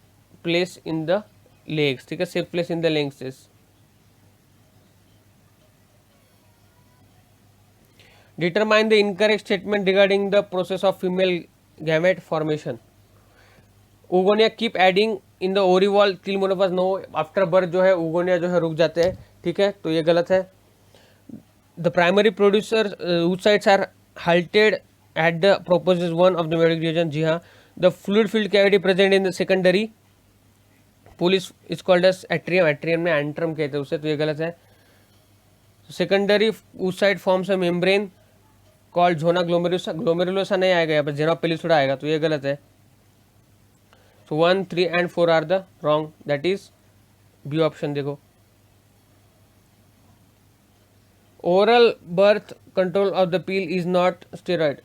place in the legs, ठीक है, safe place in the legs. Determine the incorrect statement regarding the process of female gamete formation. Oogonia keep adding in the ovary wall till menopause. No, after birth जो है oogonia जो है रुक जाते हैं, ठीक है, तो ये गलत है. The primary producer oocytes are halted at the proposis 1 of the meiotic region. जी हाँ. The fluid filled cavity present in the secondary pool is called as atrium. atrium में antrum कहते हैं उसे, तो ये गलत है. Secondary oocyte forms a membrane called zona glomerulosa. Glomerulosa नहीं आएगा यहाँ पर, जेनोपेलिसुडा आएगा, तो ये गलत है. So 1, 3 and 4 are the wrong. That is B option. देखो oral birth control of the pill is not steroid.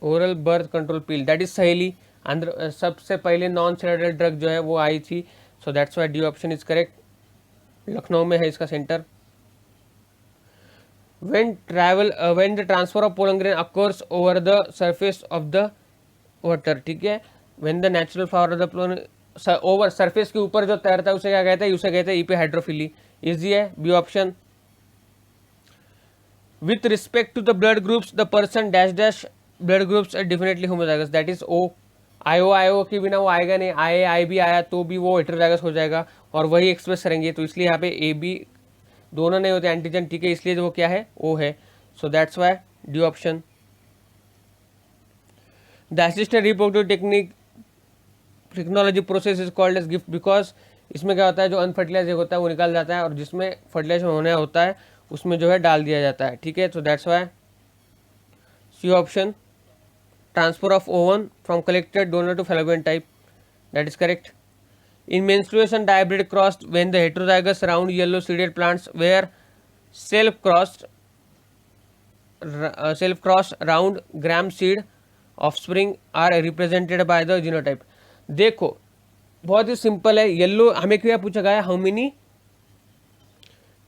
Oral birth control pill, that is Saheli. Andhra सबसे पहले नॉन स्टेरॉइडल ड्रग जो है वो आई थी. सो that's why D option is correct. Lucknow में है इसका centre. when the transfer of pollen grain occurs over the surface of the water, ठीक है, when the natural flower of the pollen over surface के ऊपर जो तैरता है उसे क्या कहते हैं, उसे कहते हैं इपीहाइड्रोफिली. इजी है, B option. with respect to the blood groups the person dash dash blood groups are definitely homozygous. that is O. IO के बिना वो आएगा नहीं. आई भी आया तो भी वो हेटेरोजाइगस हो जाएगा और वही एक्सप्रेस करेंगे, तो इसलिए यहाँ पे ए बी दोनों नहीं होते एंटीजन, ठीक है, इसलिए वो क्या है, ओ है. So that's why D option. The assisted reproductive technology process is called as GIFT because इसमें क्या होता है, जो अनफर्टिलाइज होता है वो निकाल जाता है और जिसमें फर्टिलाइजेशन होना होता है उसमें जो है डाल दिया जाता है, ठीक है. तो that's why C option. Transfer of ovum from collected donor to fallopian type, that is correct. In menstruation, dihybrid crossed when the heterozygous round yellow seeded plants were self-crossed round gram seed offspring are represented by the genotype. देखो बहुत ही simple है. Yellow हमें क्या पूछा गया, how many,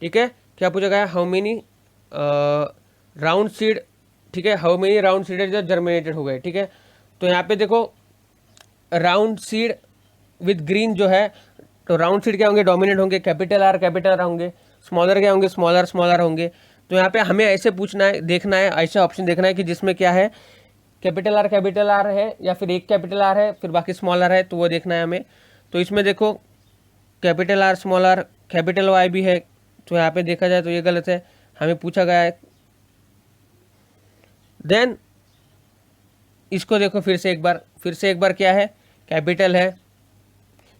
ठीक है, क्या पूछा गया, हाउ मेनी राउंड सीड, ठीक है, हाउ मेनी राउंड सीड जो जर्मिनेटेड हो गए, ठीक है. तो यहाँ पे देखो राउंड सीड विथ ग्रीन जो है, तो राउंड सीड क्या होंगे, डोमिनेट होंगे, कैपिटल आर होंगे. स्मॉलर क्या होंगे, स्मॉलर होंगे. तो यहाँ पे हमें ऐसे पूछना है, देखना है, ऐसा ऑप्शन देखना है कि जिसमें क्या है, कैपिटल आर है या फिर एक कैपिटल आर है फिर बाकी स्मॉलर है, तो वो देखना है हमें. तो इसमें देखो capital R, smaller, capital Y भी है, तो यहाँ पे देखा जाए तो ये गलत है, हमें पूछा गया है. देन इसको देखो फिर से एक बार क्या है, कैपिटल है,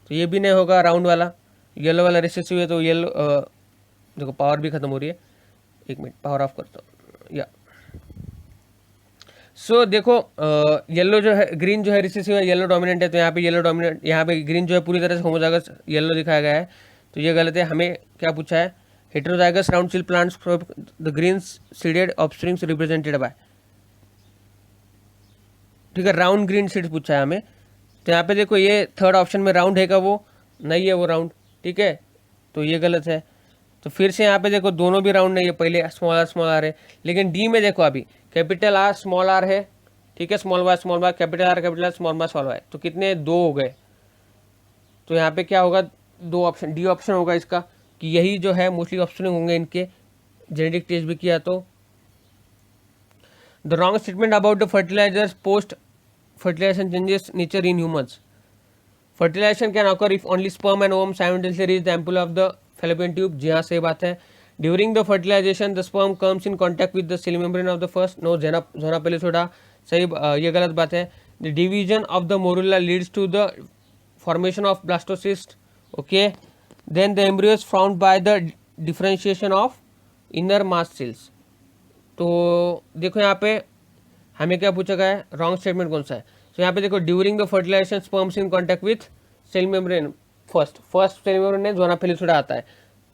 तो ये भी नहीं होगा. राउंड वाला, येलो वाला रिसेसिव है, तो येलो देखो पावर भी खत्म हो रही है, एक मिनट पावर ऑफ करता हूँ या. सो देखो येलो जो है, ग्रीन जो है रिसेसिव है, येलो डोमिनेंट है, तो यहाँ पे येलो डोमिनेंट, यहाँ पे ग्रीन जो है पूरी तरह से होमोजाइगस येलो दिखाया गया है, तो ये गलत है. हमें क्या पूछा है, heterozygous round seed plants the green seeded offsprings represented by, ठीक है, राउंड ग्रीन सीड्स पूछा है हमें. तो यहाँ पे देखो ये थर्ड ऑप्शन में राउंड है का, वो नहीं है वो राउंड, ठीक है, तो ये गलत है. तो फिर से यहाँ पे देखो दोनों भी राउंड नहीं है, पहले स्मॉल आर है, लेकिन डी में देखो अभी कैपिटल आर स्मॉल आर है, ठीक है, small Y capital R small Y, तो कितने, दो हो गए। तो यहाँ पे क्या होगा, दो ऑप्शन, डी ऑप्शन होगा इसका, कि यही जो है मोस्टली ऑप्शन होंगे इनके, जेनेटिक टेस्ट भी किया तो। The wrong statement about the fertilizers post fertilization changes nature in humans. Fertilization can occur if only sperm and ovum simultaneously reach the ampulla of the fallopian tube. जी हाँ, सही बात है। During the fertilization, the sperm comes in contact with the cell membrane of the first. No, zona pellucida, सही, ये गलत बात है। The division of the morula leads to the formation of blastocyst. Okay. Then the embryo is formed by the differentiation of inner mast cells. तो देखो यहाँ पे हमें क्या पूछा गया है, रॉन्ग स्टेटमेंट कौन सा है। तो यहाँ पे देखो, during the fertilization sperms in contact with cell membrane, first cell membrane में जोना पेलिसुडा आता है,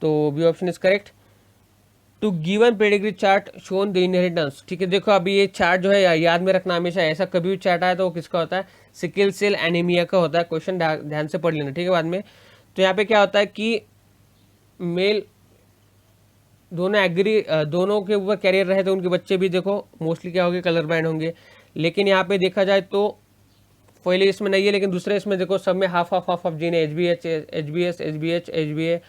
तो B option is correct. Two given pedigree chart shown the inheritance, ठीक है, देखो अभी ये चार्ट जो है याद में रखना हमेशा, ऐसा कभी भी चार्ट आया तो वो किसका होता है, सिकल सेल एनीमिया का होता है। क्वेश्चन ध्यान से पढ़ लेना, ठीक है, बाद में। तो यहाँ पे क्या होता है कि मेल दोनों एग्री, दोनों के ऊपर कैरियर रहे तो उनके बच्चे भी देखो मोस्टली क्या होंगे, कलर ब्लाइंड होंगे। लेकिन यहाँ पे देखा जाए तो पहले इसमें नहीं है, लेकिन दूसरे इसमें देखो सब में हाफ जीन है, एच बी ए,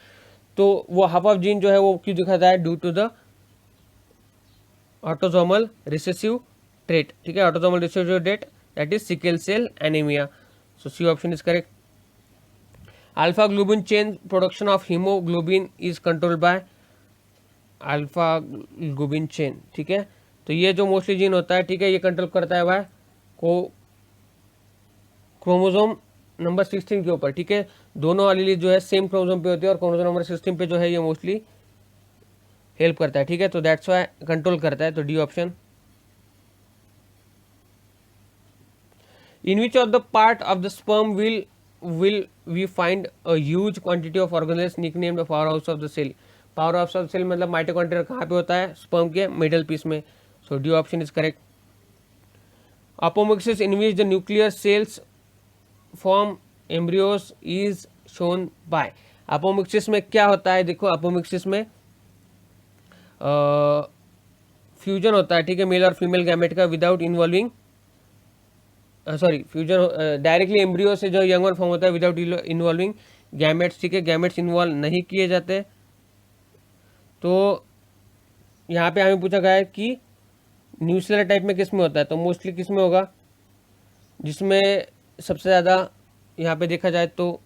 तो वो हाफ जीन जो है वो क्यों दिखाता है, due to the autosomal recessive trait, ठीक है, autosomal recessive trait, that is sickle cell anaemia. So C option is correct. Alpha globin chain production of haemoglobin is controlled by alpha globin chain, ठीक है, तो ये जो mostly gene होता है, ठीक है, ये कंट्रोल करता है भाई को क्रोमोसोम नंबर 16 के ऊपर, ठीक है, दोनों एलील जो है सेम क्रोमोसोम पे होती है और क्रोमोसोम नंबर 16 पे जो है ये मोस्टली हेल्प करता है, ठीक है, तो दैट्स वाई कंट्रोल करता है, तो D option. In which of the part of the sperm will we find a huge quantity of organelles nicknamed the powerhouse of the cell. Powerhouse of cell मतलब mitochondria कहाँ पे होता है, sperm के middle piece में, so D option is correct. Apomixis in which the nuclear cells form embryos is shown by, apomixis में क्या होता है, देखो अपोमिक्सिस में फ्यूजन होता है, ठीक है, मेल और फीमेल गैमेट का without involving, sorry fusion directly embryo से जो यंग वन फॉर्म होता है विदाउट इन्वॉल्विंग गैमेट्स, ठीक है, गैमेट्स इन्वॉल्व नहीं किए जाते। तो यहाँ पे हमें पूछा गया है कि न्यूक्लियर टाइप में किस में होता है, तो मोस्टली किस में होगा, जिसमें सबसे ज़्यादा यहाँ पे देखा जाए तो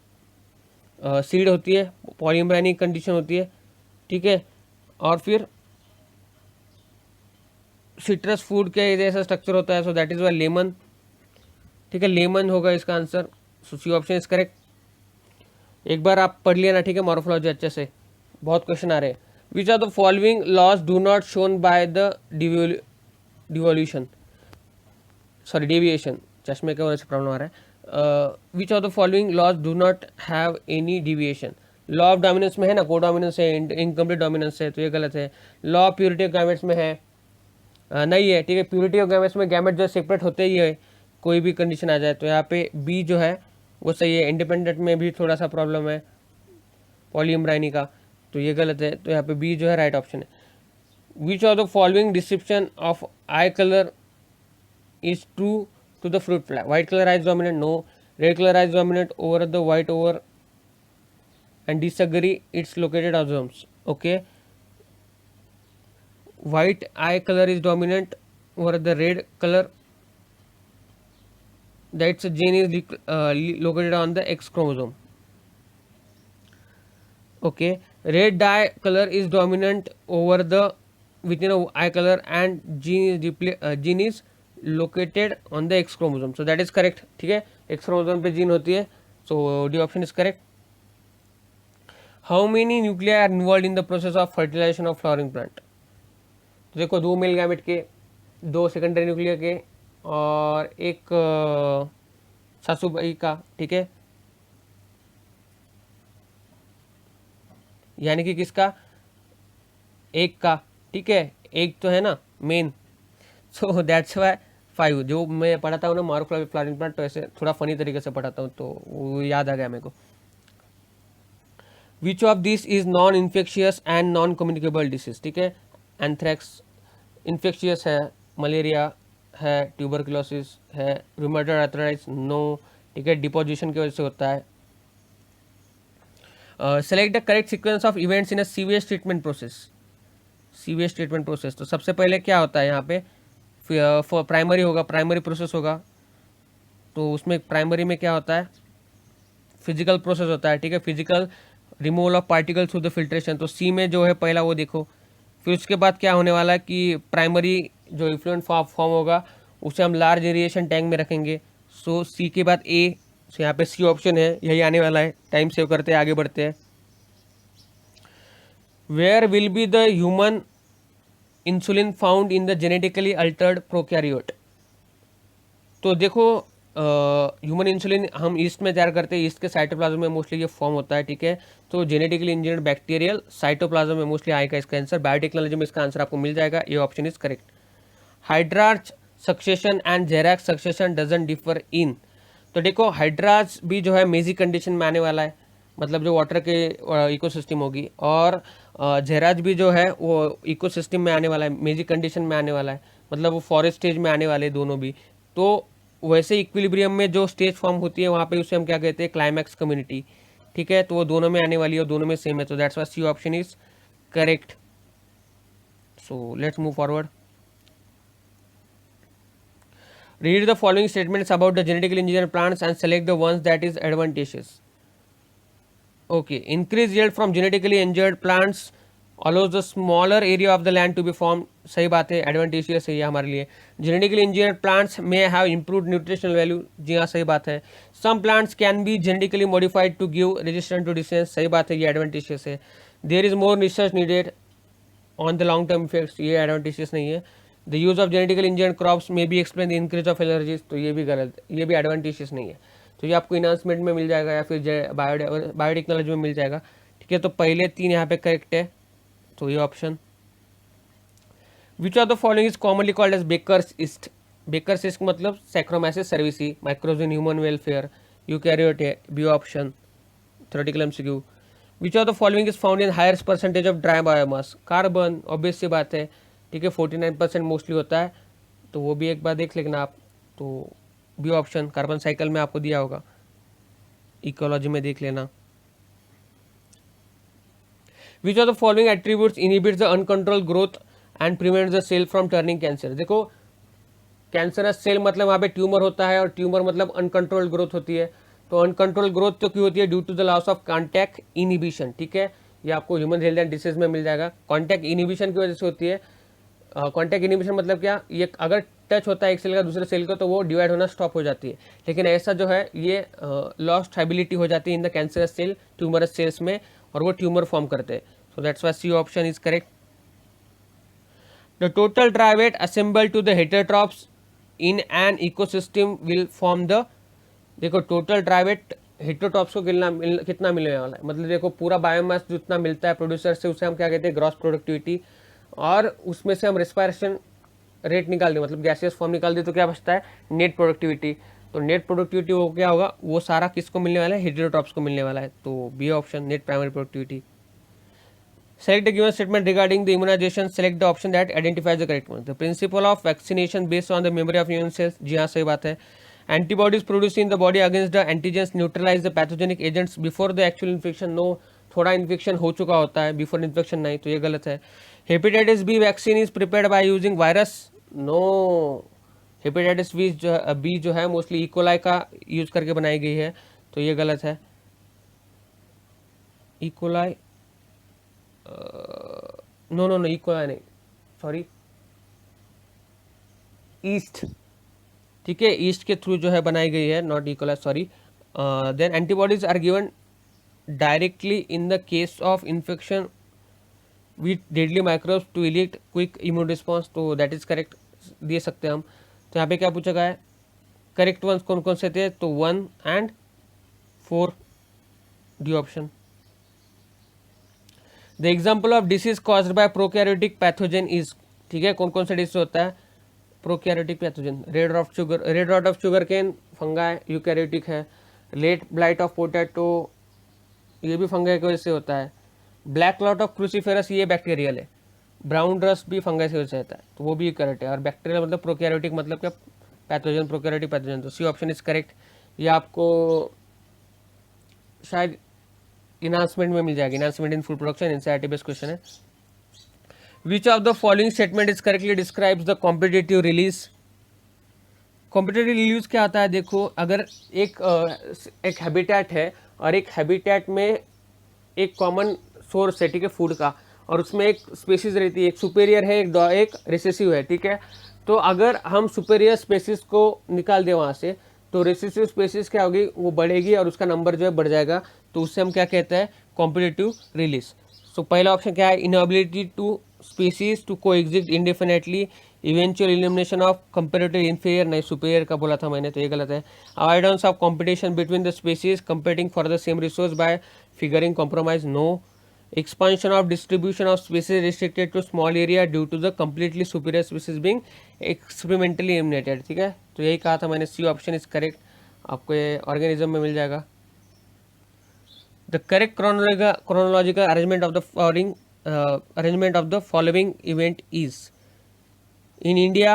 सीड होती है, पॉलीम्ब्राइनिक कंडीशन होती है, ठीक है, और फिर सिट्रस फूड के जैसा स्ट्रक्चर होता है, so that is why lemon, ठीक है, लेमन होगा इसका answer, so C option is correct. एक बार आप पढ़ लिया ना, ठीक है, मॉर्फोलॉजी अच्छे से, बहुत क्वेश्चन आ रहे हैं। Which are the following laws do not shown by the devolution, sorry deviation, चश्मे के वजह से प्रॉब्लम आ रहा है। Which of the following laws do not have any deviation, law of dominance में है ना, को डोमिनेंस है, इनकम्प्लीट डोमिनेंस है, तो ये गलत है। Law of purity of gametes में है, नहीं है, ठीक है, प्योरिटी ऑफ गैमेट्स में गैमेट जो सेपरेट होते ही है, कोई भी कंडीशन आ जाए, तो यहाँ पे बी जो है वो सही है। इंडिपेंडेंट में भी थोड़ा सा प्रॉब्लम है पॉलीएम्ब्राइनी का, तो ये गलत है, तो यहाँ पे बी जो है राइट ऑप्शन है। Which of the following description of eye colour is true to the fruit fly, white colour eye is dominant, no, red colour eye is dominant over the white over and disagree it's located ozomes, okay, white eye color is dominant over the red color, that's a gene is located on the X chromosome, okay, red eye color is dominant over the within a eye color and gene is located on the X chromosome, so that is correct, ठीक है, X chromosome पे gene होती है, so D option is correct। How many nuclei are involve in the process of fertilization of flowering plant, तो देखो दो male gamete के, दो सेकेंडरी न्यूक्लिया के और एक सासुबाई का, ठीक है, यानी कि किसका, एक का, ठीक है, एक तो है ना मेन, सो दैट्स वाई 5, जो मैं पढ़ाता हूँ ना मारो फ्लावरिंग प्लांट, तो ऐसे थोड़ा फनी तरीके से पढ़ाता हूँ, तो वो याद आ गया मेरे को। Which of this is non infectious and non communicable disease, ठीक है। एंथ्रेक्स इन्फेक्शियस है, मलेरिया है, ट्यूबरकुलोसिस है, रूमेटॉइड आर्थराइटिस नो, ठीक है, डिपोजिशन की वजह से होता है। Select the correct sequence of events in a sewage treatment process. Sewage treatment process, तो सबसे पहले क्या होता है यहाँ पे, प्राइमरी होगा, प्राइमरी प्रोसेस होगा, तो उसमें प्राइमरी में क्या होता है, फिजिकल प्रोसेस होता है, ठीक है, physical removal of particle through the filtration, तो सी में जो है पहला वो देखो। फिर उसके बाद क्या होने वाला है कि प्राइमरी जो इफ्लुएंट फॉर्म होगा उसे हम लार्ज एरिएशन टैंक में रखेंगे। सो सी के बाद ए, सो यहाँ पे सी ऑप्शन है, यही आने वाला है। टाइम सेव करते हैं, आगे बढ़ते हैं। Where will be the human insulin found in the genetically altered prokaryote. तो देखो ह्यूमन इंसुलिन हम ईस्ट में तैयार करते हैं, ईस्ट के साइटोप्लाज्म में मोस्टली ये फॉर्म होता है, ठीक है। तो जेनेटिकली इंजीनियर्ड बैक्टीरियल साइटोप्लाज्म में मोस्टली आएगा इसका आंसर। बायोटेक्नोलॉजी में इसका आंसर आपको मिल जाएगा, ये option is correct. Hydrarch succession and xerarch succession doesn't differ in, तो देखो हाइड्राज भी जो है मेजी कंडीशन में आने वाला है, मतलब जो वाटर के इकोसिस्टम होगी, और जेराज भी जो है वो इकोसिस्टम में आने वाला है, मेजी कंडीशन में आने वाला है, मतलब वो फॉरेस्ट स्टेज में आने वाले दोनों भी। तो वैसे इक्विलिब्रियम में जो स्टेज फॉर्म होती है वहाँ पे उसे हम क्या कहते हैं, क्लाइमैक्स कम्युनिटी, ठीक है। तो वो दोनों में आने वाली है और दोनों में सेम है, तो that's why C option is correct. So let's move forward. Read the following statements about the genetically engineered plants and select the ones that is advantageous. Okay, increased yield from genetically engineered plants allows the smaller area of the land to be formed. सही बात है, advantageous है ये हमारे लिए। Genetically engineered plants may have improved nutritional value, जी हाँ सही बात है। Some plants can be genetically modified to give resistance to disease, सही बात है, ये advantageous है। There is more research needed on the long term effects, ये advantageous नहीं है। The use of genetically engineered crops में be explain the increase of allergies, तो ये भी गलत, ये भी एडवांटेजेस नहीं है। तो ये आपको इनाउंसमेंट में मिल जाएगा या फिर बायोटेक्नोलॉजी में मिल जाएगा, ठीक है। तो पहले तीन यहाँ पे करेक्ट है, तो ये option. Which of the following is commonly called as baker's yeast. Baker's yeast मतलब Saccharomyces cerevisiae, microbes in human welfare, eukaryote है, B option, theoretical MCQ. Which of the following is found in higher percentage of dry biomass. Carbon, obvious सी बात है, ठीक है, 49% mostly होता है, तो वो भी एक बार देख लेना आप। तो बी ऑप्शन, कार्बन साइकिल में आपको दिया होगा, इकोलॉजी में देख लेना। Which of the following attributes inhibits the uncontrol growth and prevents the cell from turning cancer. देखो कैंसरस सेल मतलब वहाँ पे ट्यूमर होता है, और ट्यूमर मतलब अनकंट्रोल्ड ग्रोथ होती है। तो अनकंट्रोल ग्रोथ तो क्यों होती है, due to the loss of contact inhibition, ठीक है। ये आपको ह्यूमन हेल्थ एंड डिसीज में मिल जाएगा। कॉन्टैक्ट इनहिबिशन की वजह से होती है। कॉन्टैक्ट इनहिबिशन मतलब क्या, ये अगर टच होता है एक सेल का दूसरे सेल का तो वो डिवाइड होना स्टॉप हो जाती है। लेकिन ऐसा जो है ये लॉस्ट एबिलिटी हो जाती है in the cancerous cell, tumorous cells में, और वो ट्यूमर फॉर्म करते हैं। So that's why C option is correct. The total dry weight assemble to the heterotrophs in an ecosystem will form the, देखो total dry weight heterotrophs को कितना मिलने वाला है, मतलब देखो पूरा बायोमास जितना मिलता है प्रोड्यूसर से उसे हम क्या कहते हैं, ग्रॉस प्रोडक्टिविटी, और उसमें से हम रेस्पिरेशन रेट निकाल दें, मतलब गैसियस फॉर्म निकाल दें, तो क्या बचता है, नेट प्रोडक्टिविटी। तो नेट प्रोडक्टिविटी वो क्या होगा, वो सारा किसको मिलने वाला है, हेटेरोट्रॉप्स को मिलने वाला है। तो B option, net primary productivity. Select the given statement regarding the immunization, select the option that identifies the correct one. The principle of vaccination based on the memory of immune cells, जी हाँ सही बात है। Antibodies produce in the body against the antigens neutralize the pathogenic agents before the actual infection, no, थोड़ा infection हो चुका होता है, बिफोर इन्फेक्शन नहीं, तो ये गलत है। Hepatitis B vaccine is prepared by using virus, no, hepatitis B जो है मोस्टली इकोलाई का यूज करके बनाई गई है, तो ये गलत है। E coli, no no no, E coli नहीं, सॉरी, ईस्ट, ठीक है, ईस्ट के थ्रू जो है बनाई गई है, not E coli, sorry. Then antibodies are given directly in the case of infection with deadly microbes to elicit quick immune response, तो दैट इज करेक्ट दे सकते हैं हम। तो यहाँ पे क्या पूछा गया है, करेक्ट वंस कौन कौन से थे, तो 1 and 4, D option. The example of disease caused by prokaryotic pathogen is, ठीक है, कौन कौन सा डिसीज होता है prokaryotic pathogen, red rot of sugarcane fungi eukaryotic है, लेट ब्लाइट ऑफ पोटैटो ये भी फंगाई की वजह से होता है। ब्लैक क्लॉट ऑफ क्रूसीफेरस ये बैक्टीरियल है। ब्राउन रस्ट भी फंगाई से वजह से होता है, तो वो भी करेक्ट है। और बैक्टीरियल मतलब प्रोकैरियोटिक मतलब क्या, पैथोजन, प्रोकैरियोटिक पैथोजन, तो सी ऑप्शन इज करेक्ट। ये आपको शायद इनहांसमेंट में मिल जाएगी, enhancement in food production, NCERT based question है। Which of the following statement is correctly describes the competitive release. Competitive release क्या आता है, देखो अगर एक हैबिटेट है और एक हैबिटेट में एक कॉमन सोर्स है, ठीक है, फूड का, और उसमें एक स्पेसीज रहती है, एक सुपेरियर है, एक रिसेसिव है, ठीक है। तो अगर हम सुपेरियर स्पेसीज को निकाल दें वहाँ से, तो रिसेसिव स्पेसीज क्या होगी, वो बढ़ेगी और उसका नंबर जो है बढ़ जाएगा, तो उससे हम क्या कहते हैं, कॉम्पिटिटिव रिलीज। सो पहला ऑप्शन क्या है, inability to species to coexist indefinitely, eventual elimination of comparative inferior, नहीं सुपीरियर का बोला था मैंने, तो ये गलत है। Avoidance of competition between the species competing for the same resource by figuring compromise, no. Expansion of distribution of species restricted to small area due to the completely superior species being experimentally eliminated, ठीक है, तो यही कहा था मैंने, सी option is correct. आपको ये organism में मिल जाएगा। The correct chronological arrangement of the following event is: in India,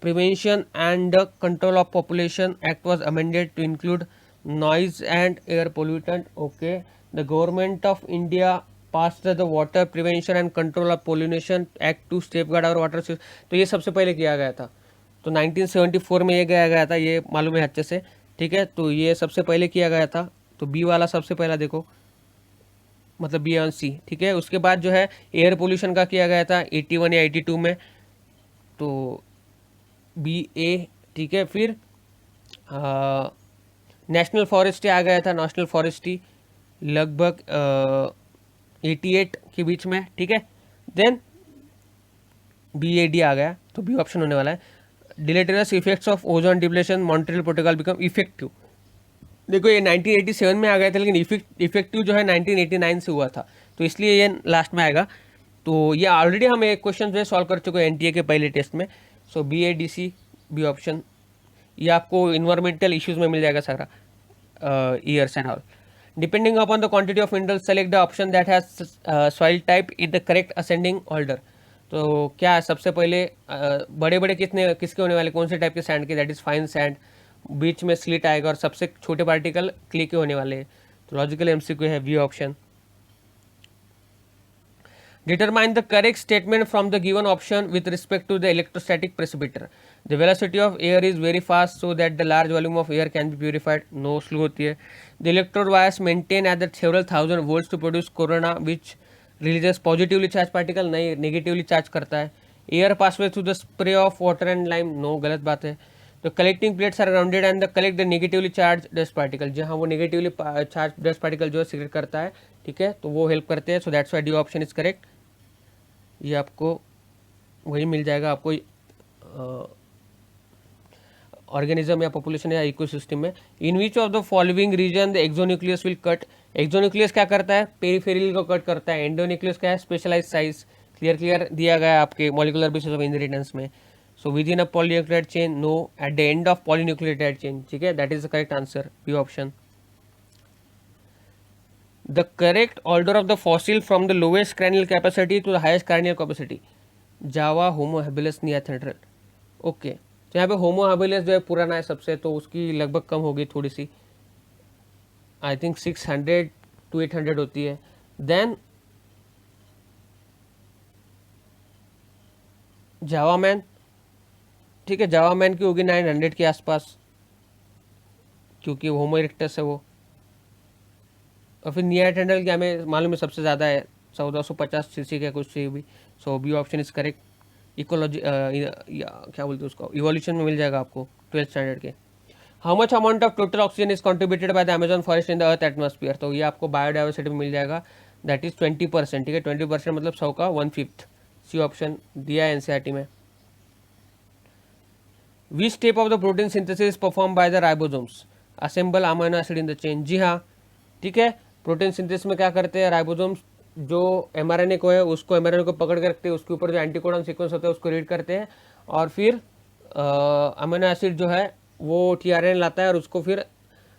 Prevention and the Control of Population Act was amended to include noise and air pollutant. Okay, the government of India passed the Water Prevention and Control of Pollution Act to safeguard our water system. तो ये सबसे पहले किया गया था, तो 1974 में ये किया गया था, ये मालूम है अच्छे से, ठीक है। तो ये सबसे पहले किया गया था, तो बी वाला सबसे पहला देखो, मतलब बी ऑन सी, ठीक है। उसके बाद जो है एयर पोल्यूशन का किया गया था 81 या 82 में, तो बी ए, ठीक है। फिर नेशनल फॉरेस्ट्री आ गया था, नेशनल फॉरेस्ट्री लगभग 88 के बीच में, ठीक है। देन बी ए डी आ गया, तो बी ऑप्शन होने वाला है। Deleterious effects of ozone depletion, Montreal protocol become effective. देखो ये 1987 में आ गया था, लेकिन इफेक्टिव जो है 1989 से हुआ था, तो इसलिए ये लास्ट में आएगा। तो ये ऑलरेडी हम एक क्वेश्चन जो है सॉल्व कर चुके हैं एनटीए के पहले टेस्ट में। So B A D C B option, ये आपको इन्वायरमेंटल इश्यूज में मिल जाएगा सारा, years and all. Depending upon the quantity of mineral select the option that has soil type in the correct ascending order. तो क्या है, सबसे पहले बड़े बड़े किसके होने वाले, कौन से टाइप के सैंड के, दैट इज फाइन सैंड, बीच में स्लिट आएगा, और सबसे छोटे पार्टिकल क्ले के होने वाले हैं। तो लॉजिकल एमसीक्यू है B option. Determine the correct statement from the given option with respect to the electrostatic precipitator. The velocity of air is very fast so that the large volume of air can be purified, no, slow होती है। The electrode wires maintain at the several thousand volts to produce corona which releases positively charge particle, नहीं, negatively charge करता है। Air pass way through the spray of water and lime, no, गलत बात है। तो collecting plates are rounded and the collect the negatively charge dust particle, जहाँ वो negatively charge dust particle जो है सिक्रेट करता है, ठीक है, तो वो हेल्प करते हैं। So that's why D option is correct. ये आपको वही मिल जाएगा आपको ऑर्गेनिज्म या पॉपुलेशन या इकोसिस्टम में। In which of the following region the exonuclease will cut. Exonuclease क्या करता है, पेरिफेरल को कट करता है। एंडोन्यूक्लियस क्या है, स्पेशलाइज साइज, क्लियर दिया गया है आपके मॉलिक्यूलर बेसिस ऑफ इनहेरिटेंस में। So within a polynucleotide chain, no. At the end of polynucleotide chain, ठीक है, that is the correct answer, B option. The correct order of the fossil from the lowest cranial capacity to the highest cranial capacity. Java Homo habilis neanderthal. Okay, तो यहाँ पे होमो habilis जो है पुराना है सबसे, तो उसकी लगभग कम होगी थोड़ी सी, आई थिंक 600 to 800 होती है। देन जावा मैन, ठीक है, जावा मैन की होगी 900 के आसपास, क्योंकि होमो इरेक्टस है वो। और फिर नियांडरथल की हमें मालूम है सबसे ज़्यादा है, 1450 सीसी का कुछ सी भी। So B option is correct. Ecology क्या बोलते हैं उसको, इवोल्यूशन में मिल जाएगा आपको 12th स्टैंडर्ड के। How much amount of total oxygen is contributed by the Amazon forest in the earth atmosphere, तो ये आपको बायोडाइवर्सिटी में मिल जाएगा, दैट इज 20%, ठीक है, 20% मतलब 100 का 1/5। सी ऑप्शन दिया है एनसीईआरटी में। Which step of the protein synthesis is performed by the ribosomes? Assemble amino acid in the chain। जी हाँ, ठीक है, प्रोटीन सिंथेसिस में क्या करते हैं राइबोसोम्स, जो एमआरएनए को है उसको एमआरएनए को पकड़ के रखते हैं, उसके ऊपर जो एंटीकोडन सीक्वेंस होता है उसको रीड करते हैं, और फिर अमीनो एसिड जो है वो टीआरएनए लाता है और उसको फिर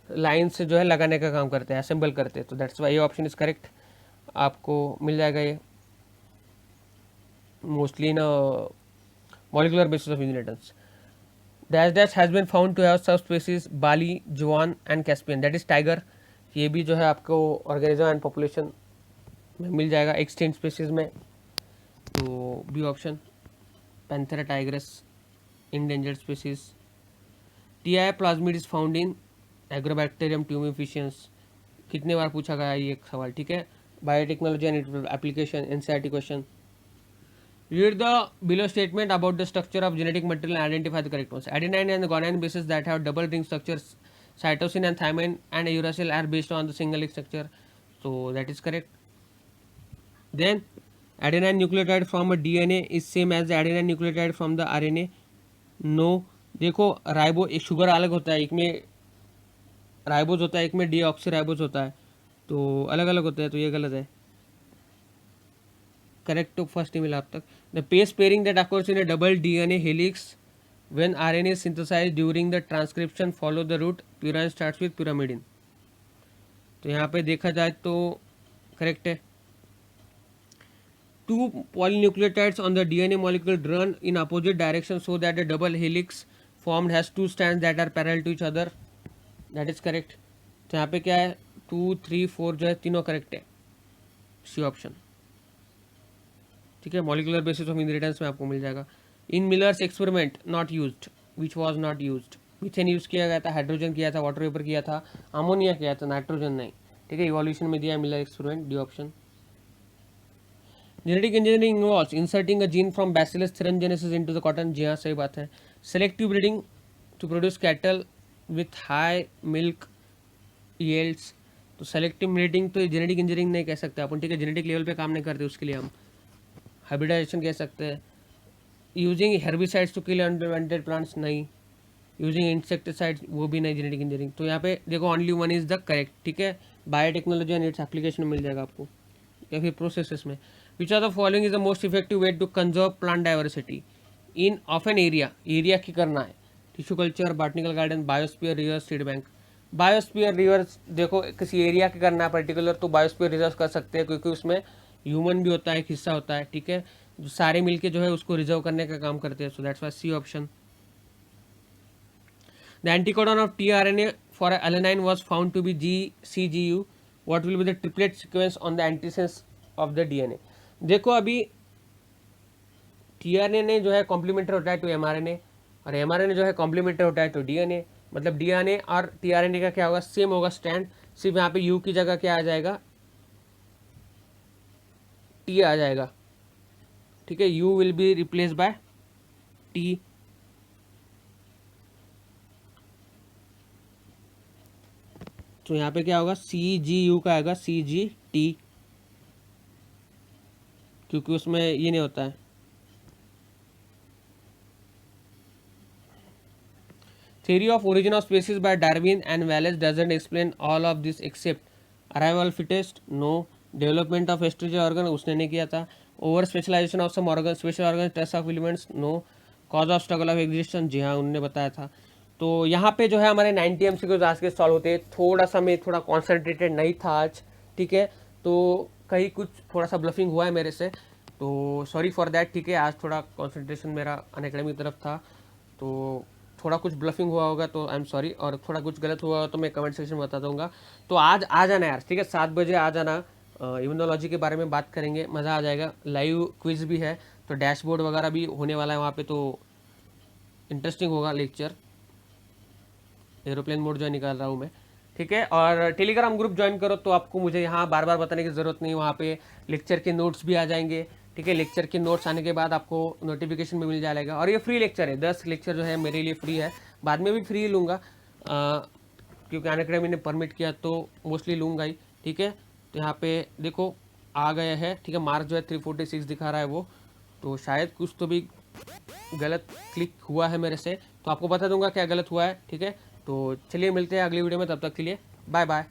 लाइन से जो है लगाने का काम करते हैं, असेंबल करते हैं। तो दैट्स वाई ये ऑप्शन इज करेक्ट, आपको मिल जाएगा ये मोस्टली ना molecular basis of inheritance. Dash dash has been found to have subspecies Bali, Javan and Caspian, that is tiger. ये भी जो है आपको ऑर्गेनिज्म एंड पॉपुलेशन में मिल जाएगा एक्सटिंक्ट स्पीसीज में। तो B option Panthera tigris endangered species। TI plasmid is found in Agrobacterium tumefaciens। कितने बार पूछा गया ये एक सवाल, ठीक है। Biotechnology and its application, NCERT question. Read the below statement about the structure of genetic material and identify the correct ones. Adenine and guanine bases that have double ring structures, cytosine and thymine and uracil are based on the single ring structure. So that is correct. Then adenine nucleotide from a DNA is same as the adenine nucleotide from the RNA. No। देखो ribo एक sugar अलग होता है, एक में ribose होता है, एक में डीऑक्सी राइबोज होता है, तो अलग अलग होता है, तो ये गलत है। करेक्ट तो फर्स्ट ही मिला अब तक। The base pairing that occurs in a double DNA helix when RNA is synthesized during the transcription follow the route purine starts with pyrimidine। तो यहाँ पे देखा जाए तो करेक्ट है। Two polynucleotides on the DNA molecule run in opposite direction so that the double helix formed has two strands that are parallel to each other, that is correct। तो यहाँ पे क्या है 2, 3, 4 जो है तीनों करेक्ट है, सी ऑप्शन, ठीक है। मॉलिकुलर बेसिस ऑफ इनहेरिटेंस में आपको मिल जाएगा। In Miller's experiment not used, which was not used. Methane use किया गया था, हाइड्रोजन किया था, वाटर वेपर किया था, अमोनिया किया था, नाइट्रोजन नहीं, ठीक है। इवोल्यूशन में दिया है Miller experiment, D option. Genetic engineering involves inserting a gene from Bacillus thuringiensis into the cotton। जी हाँ सही बात है। Selective breeding to produce cattle with high milk yields. तो सेलेक्टिव ब्रीडिंग तो जेनेटिक इंजीनियरिंग नहीं कह सकते अपन, ठीक है। जेनेटिक लेवल पे काम नहीं करते, उसके लिए हम हाइब्रिडाइजेशन कह सकते हैं। Using herbicides to kill unwanted plants नहीं। यूजिंग इंसेक्टिसाइड्स वो भी नहीं जेनेटिक इंजीनियरिंग। तो यहाँ पे देखो only one is the correct, ठीक है। बायोटेक्नोलॉजी एंड इट्स एप्लीकेशन में मिल जाएगा आपको, या फिर प्रोसेसेस में। Which are the following is the most effective way to conserve plant diversity in of an area. Area की करना है, tissue culture, botanical garden, biosphere, reserves, seed bank. Biosphere reserves देखो किसी एरिया की करना है पर्टिकुलर, तो बायोस्फीयर रिजर्व कर सकते हैं, क्योंकि उसमें ह्यूमन भी होता है, एक हिस्सा होता है, ठीक है। जो सारे मिलके जो है उसको रिजर्व करने का काम करते हैं। So that's why C option. The anticodon of tRNA for alanine was found to be GCGU। what will be the triplet sequence on the antisense of the DNA। देखो अभी tRNA जो है कॉम्प्लीमेंट्री होता है टू mRNA, और mRNA जो है complementary होता है टू DNA। मतलब DNA और tRNA का क्या होगा, सेम होगा स्टैंड, सिर्फ यहाँ पे U की जगह क्या आ जाएगा, T आ जाएगा, ठीक है। U will be replace by T। तो यहाँ पे क्या होगा, CGU का आएगा CGT, क्योंकि उसमें ये नहीं होता है। Theory of origin of species by Darwin and Wallace doesn't explain all of this except arrival fittest, no। Development of estrogenic organ उसने नहीं किया था। Over specialization of some organ, special organ, test of elements, no। Cause of struggle of existence, जी हाँ उन्होंने बताया था। तो यहाँ पे जो है हमारे 90 MCQs आज के सॉल्व होते हैं। थोड़ा सा मैं थोड़ा कॉन्सेंट्रेटेड नहीं था आज, ठीक है। तो कहीं कुछ थोड़ा सा ब्लफिंग हुआ है मेरे से, तो सॉरी फॉर दैट, ठीक है। आज थोड़ा कॉन्सेंट्रेशन मेरा अनअकैडमी की तरफ था, तो थोड़ा कुछ ब्लफिंग हुआ होगा तो आई एम सॉरी, और थोड़ा कुछ गलत हुआ तो मैं कमेंट सेक्शन में बता दूंगा। तो आज आ जाना यार, ठीक है, 7 बजे आ जाना। इम्यूनोलॉजी के बारे में बात करेंगे, मज़ा आ जाएगा। लाइव क्विज भी है, तो डैशबोर्ड वगैरह भी होने वाला है वहाँ पे, तो इंटरेस्टिंग होगा लेक्चर। एरोप्लेन मोड जो है निकाल रहा हूँ मैं, ठीक है। और टेलीग्राम ग्रुप ज्वाइन करो, तो आपको मुझे यहाँ बार बार बताने की ज़रूरत नहीं, वहाँ पे लेक्चर के नोट्स भी आ जाएंगे, ठीक है। लेक्चर के नोट्स आने के बाद आपको नोटिफिकेशन में मिल जाएगा। और ये फ्री लेक्चर है, 10 लेक्चर जो है मेरे लिए फ्री है, बाद में भी फ्री लूँगा, क्योंकि अनअकैडमी ने परमिट किया तो मोस्टली लूँगा ही, ठीक है। तो यहाँ पे देखो आ गया है, ठीक है। मार्क जो है 346 दिखा रहा है वो, तो शायद कुछ तो भी गलत क्लिक हुआ है मेरे से, तो आपको बता दूंगा क्या गलत हुआ है, ठीक है। तो चलिए मिलते हैं अगली वीडियो में, तब तक के लिए बाय बाय।